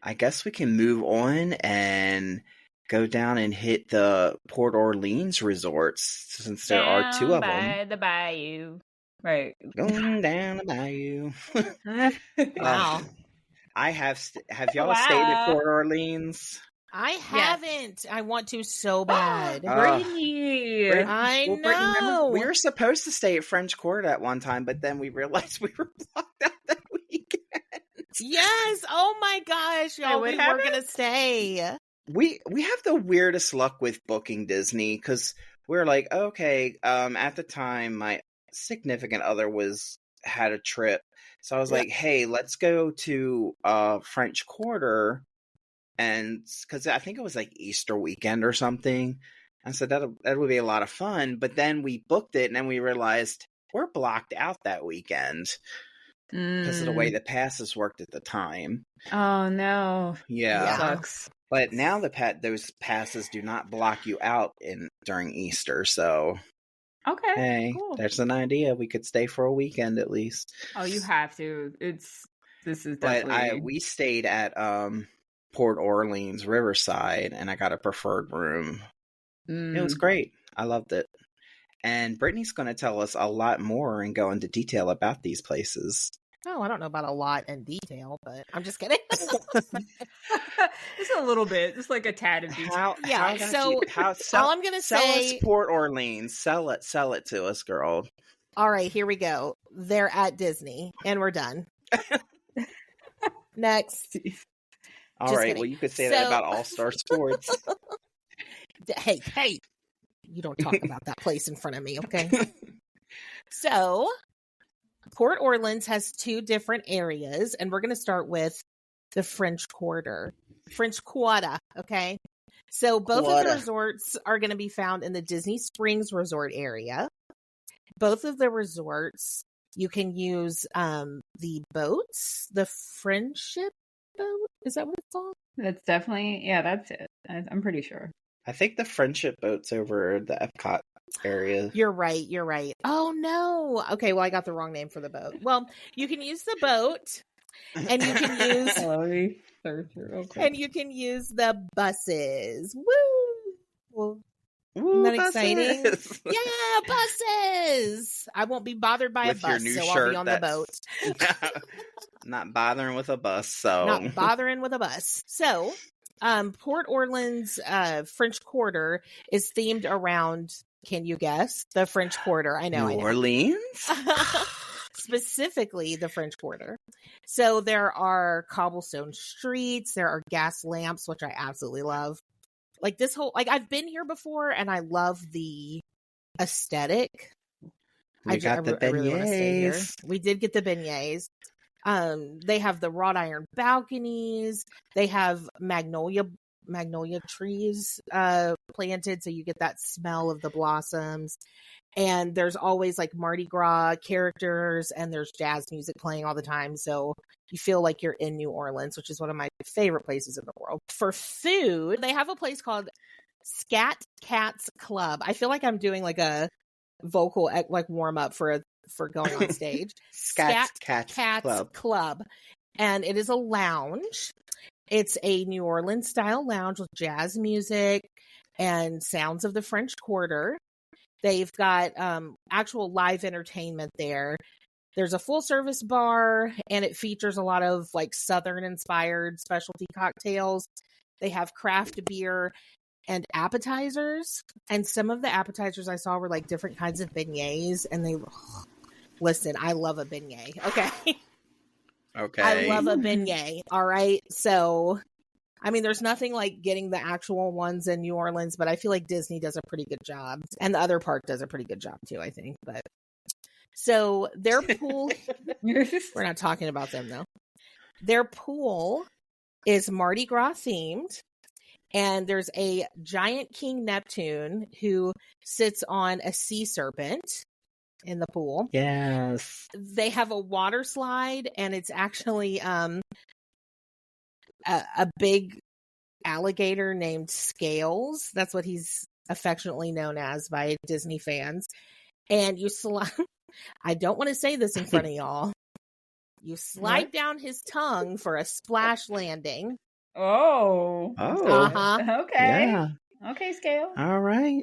I guess we can move on and go down and hit the Port Orleans resorts, since there are two of them. By the bayou. Right. Going down the bayou. Wow. Have y'all stayed at Port Orleans? I haven't. I want to so bad. Brittany. I Well, know. Brittany, remember, we were supposed to stay at French Quarter at one time, but then we realized we were blocked out that weekend. Yes. Oh my gosh, y'all. what We were happened? gonna stay. We have the weirdest luck with booking Disney, because we're like, okay, at the time my significant other had a trip, so I was like, hey, let's go to French Quarter, and because I think it was like Easter weekend or something. I said that would be a lot of fun, but then we booked it and then we realized we're blocked out that weekend because of the way the passes worked at the time. Oh no. Yeah. Sucks. But now those passes do not block you out during Easter, so Okay. hey, Cool. there's an idea. We could stay for a weekend at least. Oh, you have to. This is But definitely. we stayed at Port Orleans Riverside, and I got a preferred room. It was great. I loved it. And Brittany's going to tell us a lot more and go into detail about these places. Oh, I don't know about a lot in detail, but I'm just kidding. Just a little bit, just like a tad of detail. All I'm gonna sell say, us Port Orleans. Sell it to us, girl. all right, here we go. They're at Disney, and we're done. Next. All Just right, kidding. well, you could say that about All Star Sports. Hey, you don't talk about that place in front of me, okay? So, Port Orleans has two different areas, and we're going to start with the French Quarter. Okay? So, both of the resorts are going to be found in the Disney Springs Resort area. Both of the resorts, you can use the boats, the Friendship boat. Is that what it's called? That's definitely, yeah, that's it. I'm pretty sure. I think the Friendship boat's over the Epcot area. You're right. Oh, no. Okay, well, I got the wrong name for the boat. Well, you can use the boat, and you can use... Okay. And you can use the buses. Woo! Well, Ooh, isn't that exciting? buses. Yeah, buses! I won't be bothered by With a your bus, new so shirt, I'll be on the boat. Not bothering with a bus, so... Not bothering with a bus. So, Port Orleans French Quarter is themed around, can you guess? The French Quarter. I know. New Orleans? Specifically the French Quarter. So there are cobblestone streets, there are gas lamps, which I absolutely love. Like this whole, like I've been here before and I love the aesthetic. We got the I really want to stay here. beignets. We did get the beignets. They have the wrought iron balconies. They have magnolia magnolia trees planted, so you get that smell of the blossoms. And there's always like Mardi Gras characters, and there's jazz music playing all the time. So you feel like you're in New Orleans, which is one of my favorite places in the world. For food, they have a place called Scat Cats Club. I feel like I'm doing like a vocal like warm up for going on stage. Scat Cats Club. And it is a lounge. It's a New Orleans style lounge with jazz music and sounds of the French Quarter. They've got actual live entertainment there. There's a full service bar, and it features a lot of like Southern inspired specialty cocktails. They have craft beer and appetizers. And some of the appetizers I saw were like different kinds of beignets. And listen, I love a beignet. Okay. Okay. I love a beignet. All right. So, I mean, there's nothing like getting the actual ones in New Orleans, but I feel like Disney does a pretty good job. And the other park does a pretty good job too, I think. But so their pool, we're not talking about them though. Their pool is Mardi Gras themed. And there's a giant King Neptune who sits on a sea serpent in the pool. Yes. They have a water slide, and it's actually a big alligator named Scales. That's what he's affectionately known as by Disney fans. And you slide, I don't want to say this in front of y'all. You slide down his tongue for a splash landing. Oh. Uh-huh. Okay. Yeah. Okay, Scale. All right.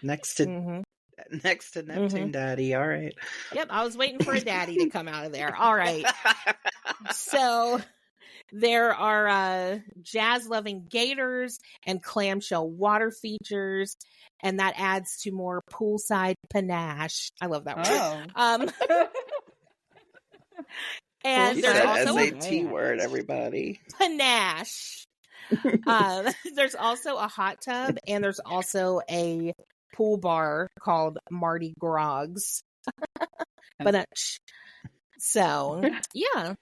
Next to Neptune Daddy. All right. Yep, I was waiting for a daddy to come out of there. All right. So there are jazz-loving gators and clamshell water features, and that adds to more poolside panache. I love that word. And there's also a SAT word, everybody. Panache. There's also a hot tub, and there's also a pool bar called Mardi Gras. So, yeah.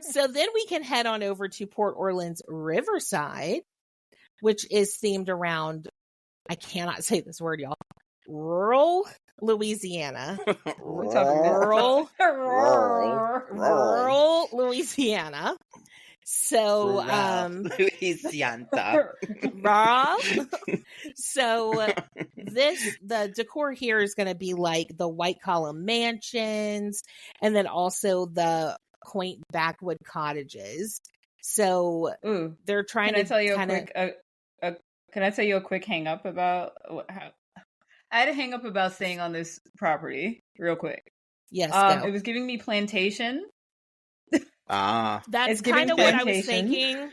So then we can head on over to Port Orleans Riverside, which is themed around, I cannot say this word, y'all, rural Louisiana. Rural Louisiana. So, Louisiana. So the decor here is going to be like the white column mansions, and then also the quaint backwood cottages. So they're trying to tell you can I tell you a quick hang up about how I had a hang up about staying on this property real quick. Yes. It was giving me plantation. That's kind of what I was thinking.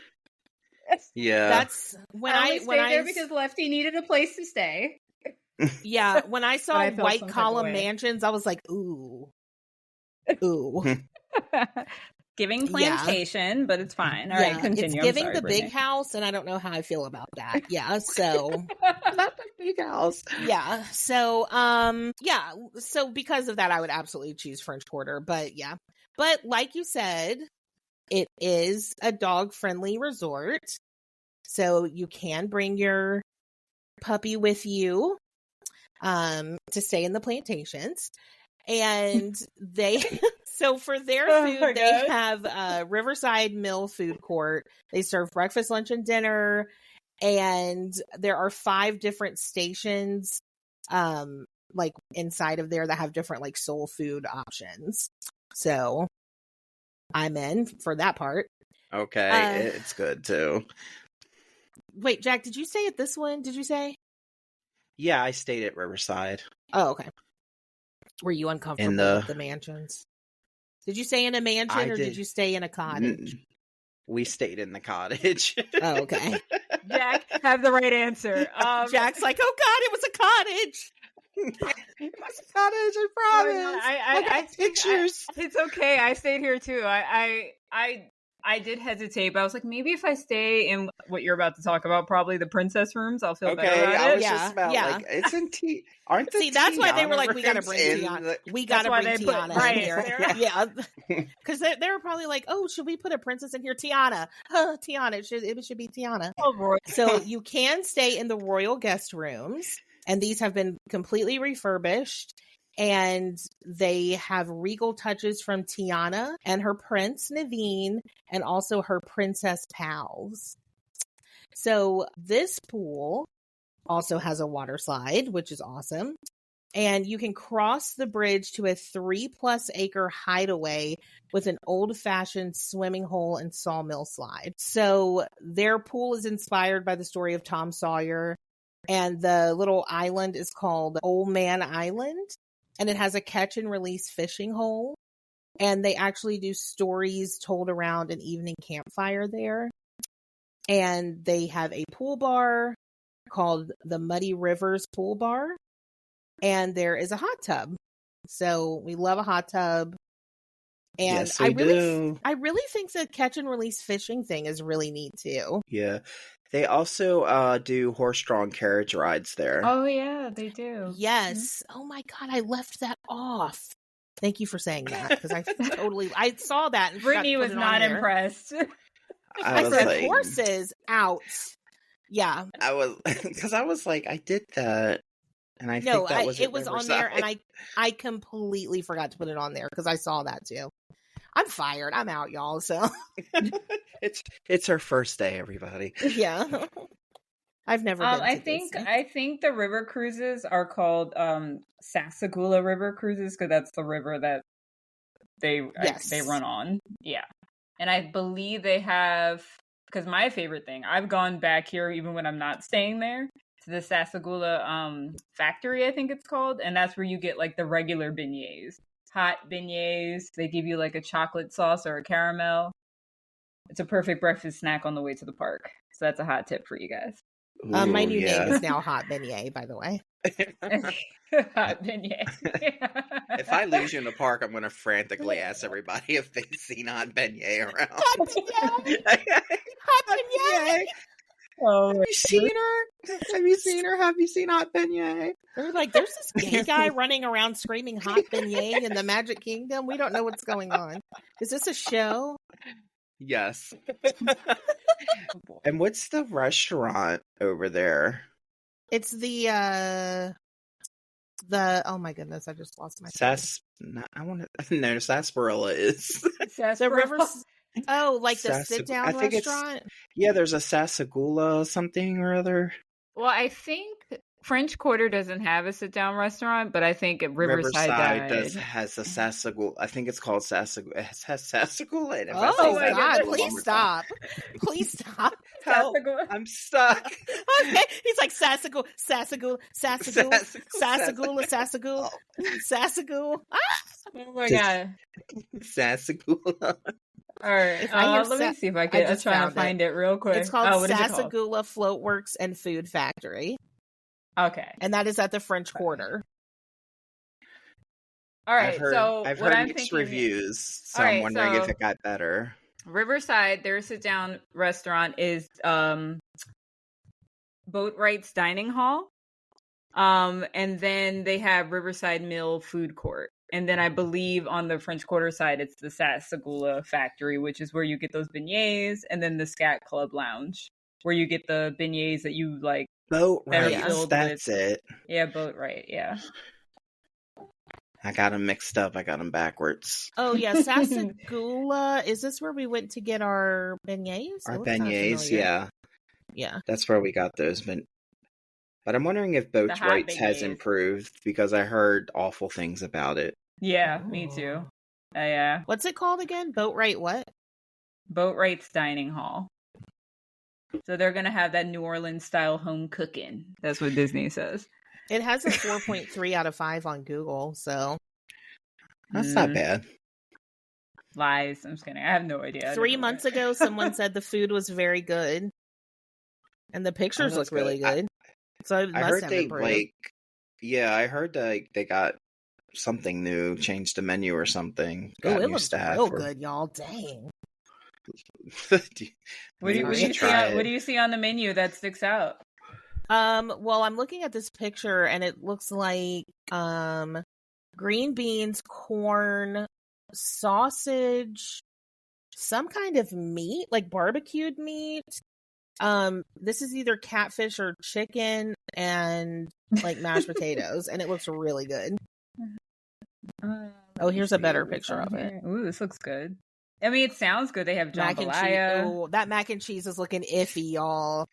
Yeah. That's when I stayed there because Lefty needed a place to stay. Yeah, when I saw white column mansions, I was like, ooh. Giving plantation, but it's fine. All right, continue. It's giving the big house, and I don't know how I feel about that. Yeah, so not the big house. Yeah, so so because of that, I would absolutely choose French Quarter. But yeah, but like you said, it is a dog-friendly resort, so you can bring your puppy with you to stay in the plantations. And so for their food, they have a Riverside Mill food court. They serve breakfast, lunch, and dinner. And there are 5 different stations, like inside of there that have different like soul food options. So I'm in for that part. Okay, it's good too. Wait, Jack, did you stay at this one? Did you say? Yeah, I stayed at Riverside. Oh, okay. Were you uncomfortable with the mansions? Did you stay in a mansion or did you stay in a cottage? We stayed in the cottage. Oh, okay. Jack, have the right answer. Jack's like, oh God, it was a cottage. It was a cottage, I promise. I got pictures. It's okay. I stayed here too. I I did hesitate, but I was like, maybe if I stay in what you're about to talk about, probably the princess rooms, I'll feel better Okay, about I it. was just about like, isn't aren't the See, that's why they were like, we gotta Tiana bring rooms Tiana. in We gotta That's bring why they put- Tiana right, in here. there. Yeah, because they were probably like, oh, should we put a princess in here? Tiana, Tiana. It should be Tiana. Oh, boy. So you can stay in the royal guest rooms, and these have been completely refurbished. And they have regal touches from Tiana and her prince, Naveen, and also her princess pals. So this pool also has a water slide, which is awesome. And you can cross the bridge to a 3+ acre hideaway with an old-fashioned swimming hole and sawmill slide. So their pool is inspired by the story of Tom Sawyer. And the little island is called Old Man Island. And it has a catch and release fishing hole. And they actually do stories told around an evening campfire there. And they have a pool bar called the Muddy Rivers Pool Bar. And there is a hot tub. So we love a hot tub. And Yes, we do. I really think the catch and release fishing thing is really neat too. Yeah. They also do horse-drawn carriage rides there. Oh, yeah, they do. Yes. Oh my God, I left that off. Thank you for saying that, because I saw that and Brittany was not impressed. I was said like, horses out. Yeah. I was like, I did that. And I think that was it was on there, and I completely forgot to put it on there because I saw that too. I'm fired. I'm out, y'all. So it's her first day, everybody. Yeah. I've never been to I think the river cruises are called Sassagoula River Cruises, because that's the river that they run on. Yeah. And I believe they have, because my favorite thing, I've gone back here even when I'm not staying there, to the Sassagoula factory, I think it's called, and that's where you get like the regular beignets. Hot beignets. They give you like a chocolate sauce or a caramel. It's a perfect breakfast snack on the way to the park. So that's a hot tip for you guys. Ooh, my new name is now Hot Beignet, by the way. Hot beignet. If I lose you in the park, I'm going to frantically ask everybody if they've seen Hot Beignet around. Hot Beignet! Hot Beignet! Oh, Have you seen her? Have you seen her? Have you seen Hot Beignet? They're like, there's this gay guy running around screaming Hot Beignet in the Magic Kingdom. We don't know what's going on. Is this a show? Yes. And what's the restaurant over there? It's the oh my goodness, I just lost my Sarsaparilla is. the rivers. Oh, like the sit-down restaurant? Yeah, there's a Sassagoula something or other. Well, I think French Quarter doesn't have a sit-down restaurant, but I think Riverside has a Sassagoula. I think it's called Sassagoula. It has Sassagoula in it. Oh my God, please stop. Please stop. Help. I'm stuck. Okay. He's like Sassagoula. Oh my God. Sassagoula. All right, let me see if I can. I'm trying to find it real quick. It's called Sassagoula Floatworks and Food Factory. Okay. And that is at the French Quarter. All right, I've heard mixed reviews, so I'm wondering if it got better. Riverside, their sit-down restaurant is Boatwright's Dining Hall. And then they have Riverside Mill Food Court. And then I believe on the French Quarter side, it's the Sassagoula Factory, which is where you get those beignets, and then the Scat Club Lounge, where you get the beignets that you like. Boatwright, that's it. Yeah, Boatwright, yeah. I got them mixed up. I got them backwards. Oh, yeah, Sassagoula. Is this where we went to get our beignets? Our beignets, yeah. Yeah. That's where we got those. But I'm wondering if Boatwright's has improved, because I heard awful things about it. Yeah, me too. Yeah. What's it called again? Boatwright what? Boatwright's Dining Hall. So they're going to have that New Orleans style home cooking. That's what Disney says. It has a 4.3 out of 5 on Google, so. That's not bad. Lies. I'm just kidding. I have no idea. 3 months ago, someone said the food was very good. And the pictures look really good. So it must heard have they improved. I heard they got something new, changed the menu or something. Oh, it looks real good, y'all. Dang. What do Maybe we you should see? try What it. do you see on the menu that sticks out? Well, I'm looking at this picture and it looks like green beans, corn, sausage, some kind of meat, like barbecued meat. This is either catfish or chicken and like mashed potatoes, and it looks really good. Oh, here's a better picture of it. Ooh, this looks good. I mean, it sounds good. They have Mac and cheese. jambalaya. Oh, that mac and cheese is looking iffy, y'all.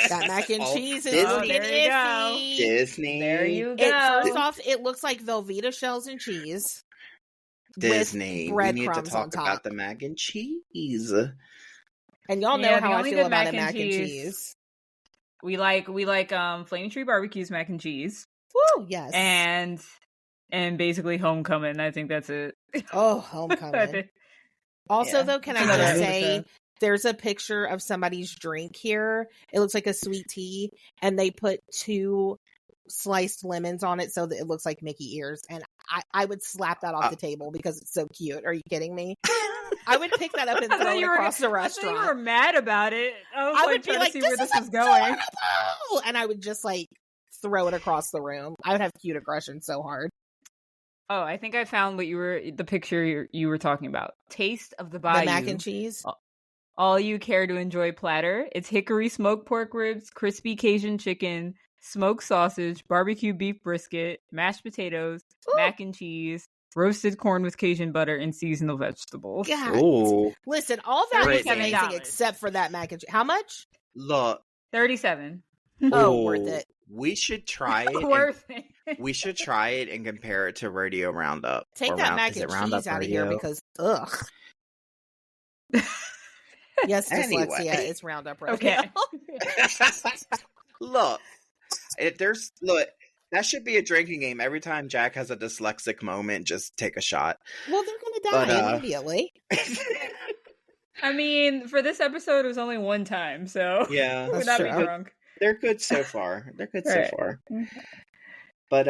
That mac and cheese is Disney. looking There you go. iffy. Disney. There you go. First off, it looks like Velveeta shells and cheese. Disney. With We need to breadcrumbs on talk top. about the mac and cheese. And y'all know Yeah, how the I only feel good about mac a and mac and cheese- cheese. We like Flame Tree Barbecue's mac and cheese Woo, yes. and basically Homecoming. I think that's it. Oh, Homecoming. Also, Yeah. though, can I Another just episode. say, there's a picture of somebody's drink here. It looks like a sweet tea, and they put 2 sliced lemons on it so that it looks like Mickey ears. And I would slap that off the table because it's so cute. Are you kidding me? I would pick that up and throw it across the I thought you were restaurant. mad about it. I was I like would be trying like, to see where this this is was going. adorable! And I would just like throw it across the room. I would have cute aggression so hard. Oh, I think I found the picture you were talking about. Taste of the Bayou. The mac and cheese. All you care to enjoy platter. It's hickory smoked pork ribs, crispy Cajun chicken, smoked sausage, barbecue beef brisket, mashed potatoes, Ooh. mac and cheese, roasted corn with Cajun butter, and seasonal vegetables. God. Ooh. Listen, all that is Brittany. amazing except for that mac and cheese. How much? Look. 37. Oh, worth it. We should try it. Worth it. We should try it and compare it to Radio Roundup. Take Or that mac is and it Roundup cheese out of here Radio? because ugh. Yes, Anyway. dyslexia. It's Roundup Radio. Okay. Look, that should be a drinking game. Every time Jack has a dyslexic moment, just take a shot. Well, they're gonna die But, immediately. I mean, for this episode, it was only one time, so Yeah, we're That's not true. being drunk. they're good so far. They're good Right. so far. But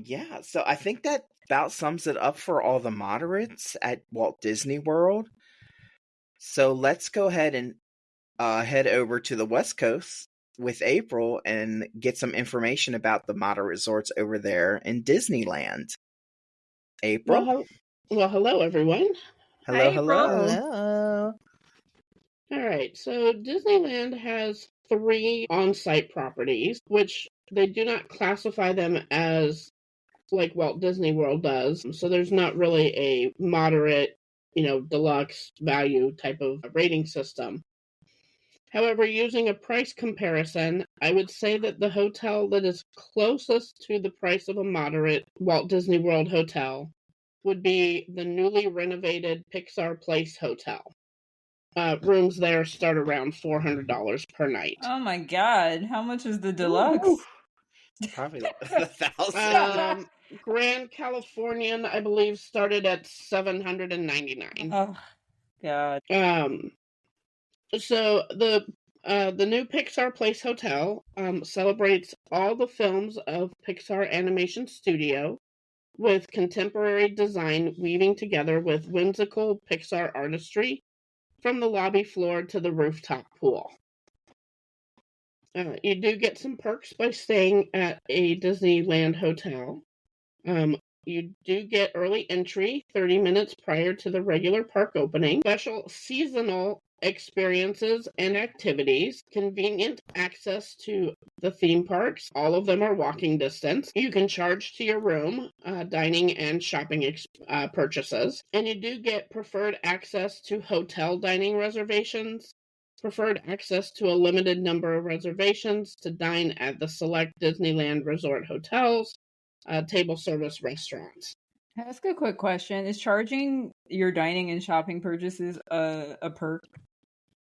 yeah. So I think that about sums it up for all the moderates at Walt Disney World. So let's go ahead and head over to the West Coast with April and get some information about the moderate resorts over there in Disneyland. April? Well, hello, everyone. Hello, Hi, hello. April. Hello. All right, so Disneyland has 3 on-site properties, which they do not classify them as like Walt Disney World does. So there's not really a moderate, deluxe value type of rating system. However, using a price comparison, I would say that the hotel that is closest to the price of a moderate Walt Disney World hotel would be the newly renovated Pixar Place Hotel. Rooms there start around $400 per night. Oh my god, how much is the deluxe? Probably 1,000. Grand Californian, I believe, started at $799. Oh god. So the new Pixar Place Hotel celebrates all the films of Pixar Animation Studio with contemporary design weaving together with whimsical Pixar artistry from the lobby floor to the rooftop pool. You do get some perks by staying at a Disneyland hotel. You do get early entry 30 minutes prior to the regular park opening, special seasonal experiences and activities, convenient access to the theme parks. All of them are walking distance. You can charge to your room, dining and shopping purchases. And you do get preferred access to hotel dining reservations, preferred access to a limited number of reservations to dine at the select Disneyland Resort hotels, table service restaurants. Can I ask a quick question? Is charging your dining and shopping purchases a perk?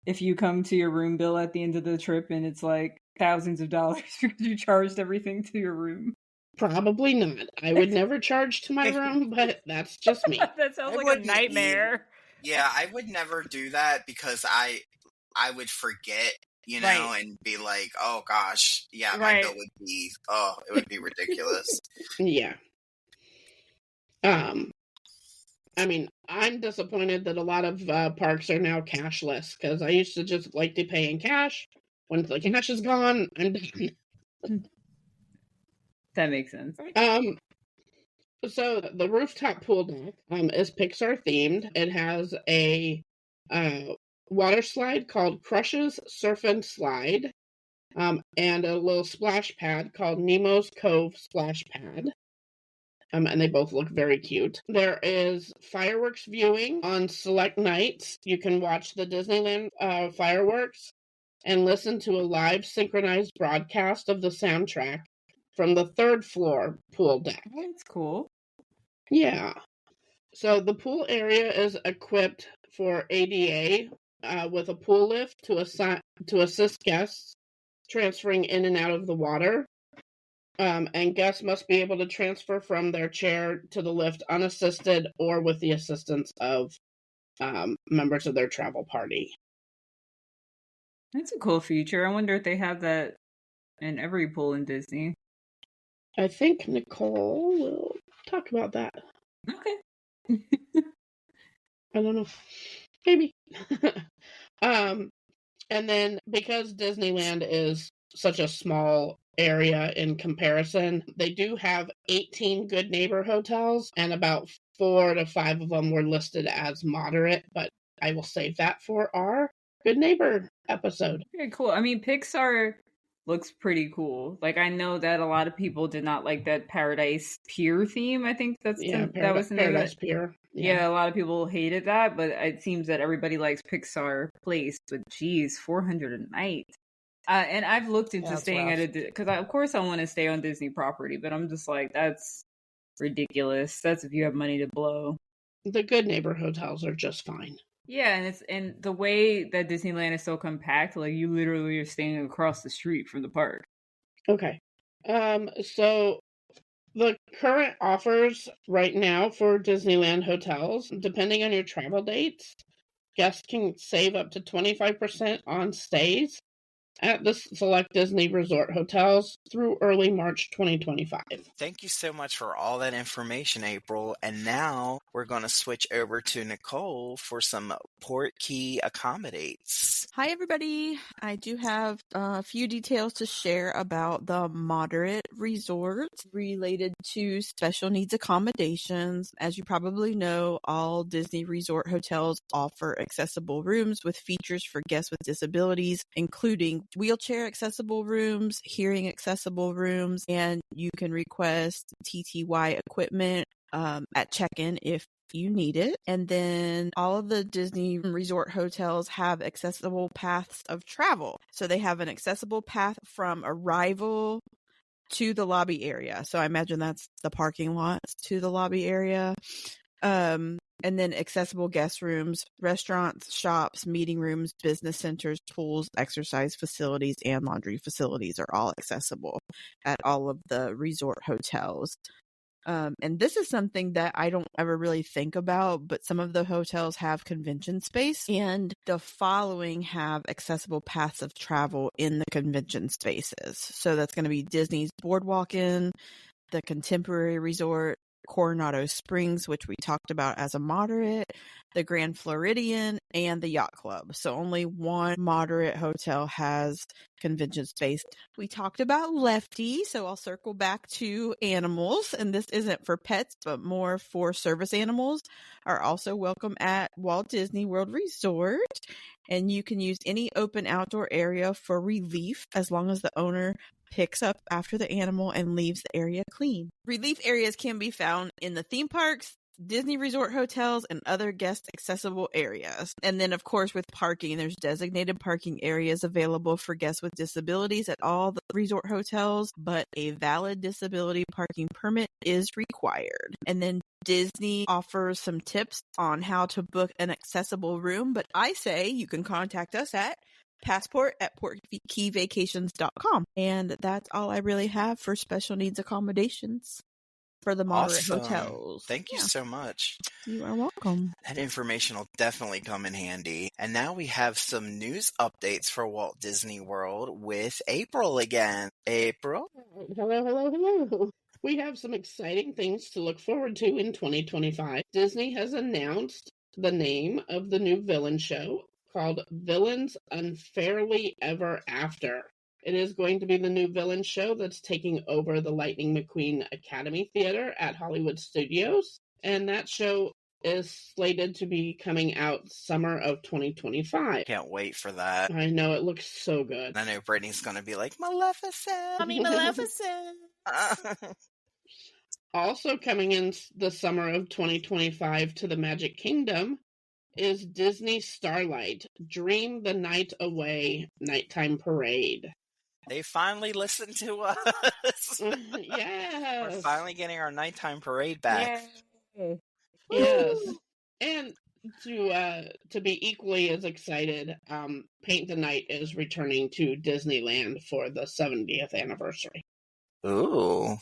If you come to your room bill at the end of the trip and it's like thousands of dollars because you charged everything to your room? Probably not. I would never charge to my room, but that's just me. That sounds I like a wouldn't nightmare. Yeah, I would never do that because I would forget, Right. and be like, oh gosh, yeah, my Right. bill it would be ridiculous. Yeah. I mean, I'm disappointed that a lot of parks are now cashless, because I used to just like to pay in cash. When the cash is gone, I'm done. That makes sense. So the rooftop pool deck is Pixar themed. It has a water slide called Crush's Surf and Slide, and a little splash pad called Nemo's Cove Splash Pad. And they both look very cute. There is fireworks viewing on select nights. You can watch the Disneyland fireworks and listen to a live synchronized broadcast of the soundtrack from the third floor pool deck. That's cool. Yeah. So the pool area is equipped for ADA with a pool lift to assist guests transferring in and out of the water. And guests must be able to transfer from their chair to the lift unassisted or with the assistance of members of their travel party. That's a cool feature. I wonder if they have that in every pool in Disney. I think Nicole will talk about that. Okay. I don't know. Maybe. And then because Disneyland is such a small area in comparison, they do have 18 Good Neighbor hotels, and about 4 to 5 of them were listed as moderate, but I will save that for our Good Neighbor episode. Okay, cool. I mean, Pixar looks pretty cool. Like, I know that a lot of people did not like that Paradise Pier theme. I think that was the name of Paradise it. Pier. Yeah, a lot of people hated that, but it seems that everybody likes Pixar Place. But geez, $400 a night. And I've looked into staying at because of course I want to stay on Disney property, but I'm just like, that's ridiculous. That's if you have money to blow. The Good Neighbor hotels are just fine. Yeah, and the way that Disneyland is so compact, like you literally are staying across the street from the park. Okay. So the current offers right now for Disneyland hotels, depending on your travel dates, guests can save up to 25% on stays at the select Disney resort hotels through early March 2025. Thank you so much for all that information, April. And now we're going to switch over to Nicole for some Port Key accommodates. Hi, everybody. I do have a few details to share about the moderate resort related to special needs accommodations. As you probably know, all Disney resort hotels offer accessible rooms with features for guests with disabilities, including wheelchair accessible rooms, hearing accessible rooms, and you can request TTY equipment at check-in if you need it. And then all of the Disney resort hotels have accessible paths of travel. So they have an accessible path from arrival to the lobby area. So I imagine that's the parking lots to the lobby area. And then accessible guest rooms, restaurants, shops, meeting rooms, business centers, pools, exercise facilities, and laundry facilities are all accessible at all of the resort hotels. And this is something that I don't ever really think about, but some of the hotels have convention space, and the following have accessible paths of travel in the convention spaces. So that's going to be Disney's Boardwalk Inn, the Contemporary Resort, Coronado Springs, which we talked about as a moderate, the Grand Floridian, and the Yacht Club. So only one moderate hotel has convention space. We talked about Lefty, so I'll circle back to animals, and this isn't for pets, but more for service animals, are also welcome at Walt Disney World Resort, and you can use any open outdoor area for relief as long as the owner picks up after the animal and leaves the area clean. Relief areas can be found in the theme parks, Disney resort hotels, and other guest accessible areas. And then, of course, with parking, there's designated parking areas available for guests with disabilities at all the resort hotels, but a valid disability parking permit is required. And then Disney offers some tips on how to book an accessible room, but I say you can contact us at passport@portkeyvacations.com. And that's all I really have for special needs accommodations for the moderate hotels. Thank you so much. You are welcome. That information will definitely come in handy. And now we have some news updates for Walt Disney World with April again. April? Hello. We have some exciting things to look forward to in 2025. Disney has announced the name of the new villain show called Villains Unfairly Ever After. It is going to be the new villain show that's taking over the Lightning McQueen Academy Theater at Hollywood Studios. And that show is slated to be coming out summer of 2025. Can't wait for that. I know, it looks so good. I know Brittany's going to be like, Maleficent! Mommy Maleficent! Also coming in the summer of 2025 to the Magic Kingdom is Disney Starlight, Dream the Night Away Nighttime Parade. They finally listened to us. Yes. We're finally getting our nighttime parade back. Yay. Yes. And to be equally as excited, Paint the Night is returning to Disneyland for the 70th anniversary. Ooh.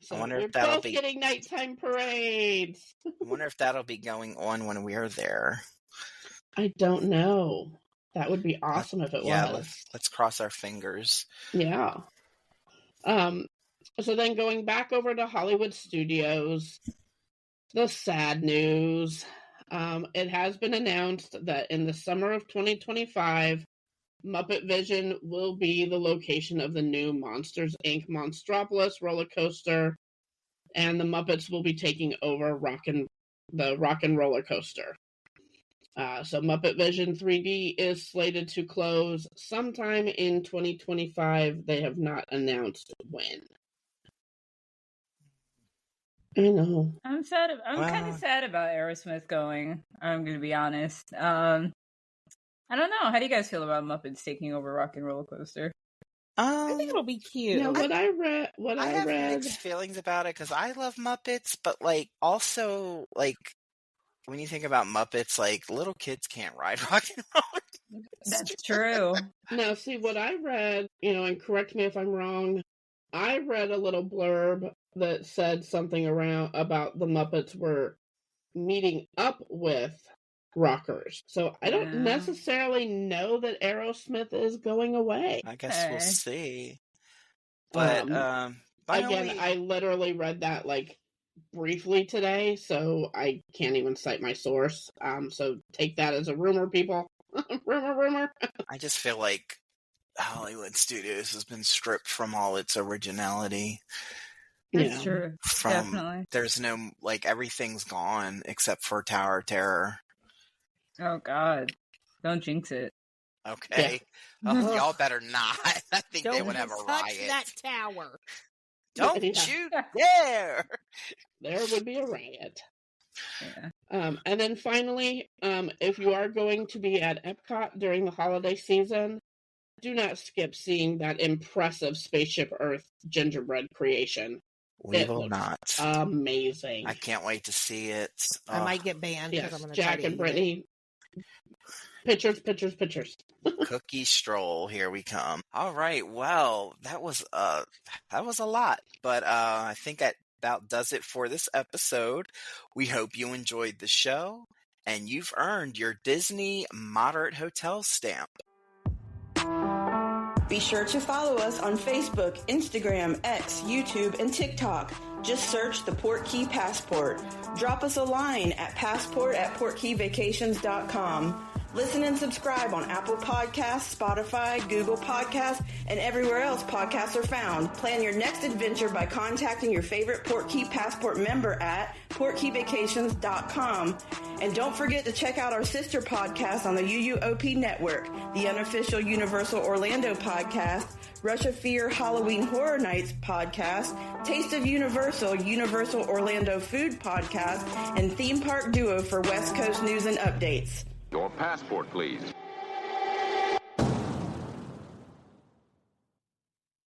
So I wonder we're if that'll both be getting nighttime parades. I wonder if that'll be going on when we're there. I don't know. That would be awesome if it was. Let's cross our fingers. Yeah. So then going back over to Hollywood Studios, the sad news. It has been announced that in the summer of 2025, Muppet Vision will be the location of the new Monsters, Inc. Monstropolis roller coaster, and the Muppets will be taking over the Rock and Roller Coaster. So Muppet Vision 3D is slated to close sometime in 2025. They have not announced when. I know. I'm sad. I'm kind of sad about Aerosmith going. I'm going to be honest. I don't know. How do you guys feel about Muppets taking over Rock and Roller Coaster? I think it'll be cute. Yeah, I have read. mixed feelings about it because I love Muppets, but also when you think about Muppets, little kids can't ride Rock and Roller. That's true. Now, see what I read, and correct me if I'm wrong. I read a little blurb that said something about the Muppets were meeting up with rockers. So I don't necessarily know that Aerosmith is going away. I guess we'll see. But I literally read that briefly today, so I can't even cite my source. So take that as a rumor, people. rumor. I just feel like Hollywood Studios has been stripped from all its originality. That's true. Definitely. There's no everything's gone except for Tower of Terror. Oh God! Don't jinx it. Okay. Yeah. Oh, y'all better not. I think they would have a riot. Touch that tower. Don't you dare! There would be a riot. Yeah. And then finally, if you are going to be at Epcot during the holiday season, do not skip seeing that impressive Spaceship Earth gingerbread creation. We will not. Amazing. I can't wait to see it. I might get banned because I'm going to Jack and Brittany. Pictures. Cookie stroll, here we come. All right, well, that was a lot, but I think that about does it for this episode. We hope you enjoyed the show, and you've earned your Disney Moderate Hotel stamp. Be sure to follow us on Facebook, Instagram, X, YouTube, and TikTok. Just search the Port Key Passport. Drop us a line at passport@portkeyvacations.com. Listen and subscribe on Apple Podcasts, Spotify, Google Podcasts, and everywhere else podcasts are found. Plan your next adventure by contacting your favorite Port Key Passport member at portkeyvacations.com. And don't forget to check out our sister podcast on the UUOP network, the unofficial Universal Orlando podcast, Russia Fear Halloween Horror Nights podcast, Taste of Universal Orlando Food podcast, and Theme Park Duo for West Coast news and updates. Your passport, please.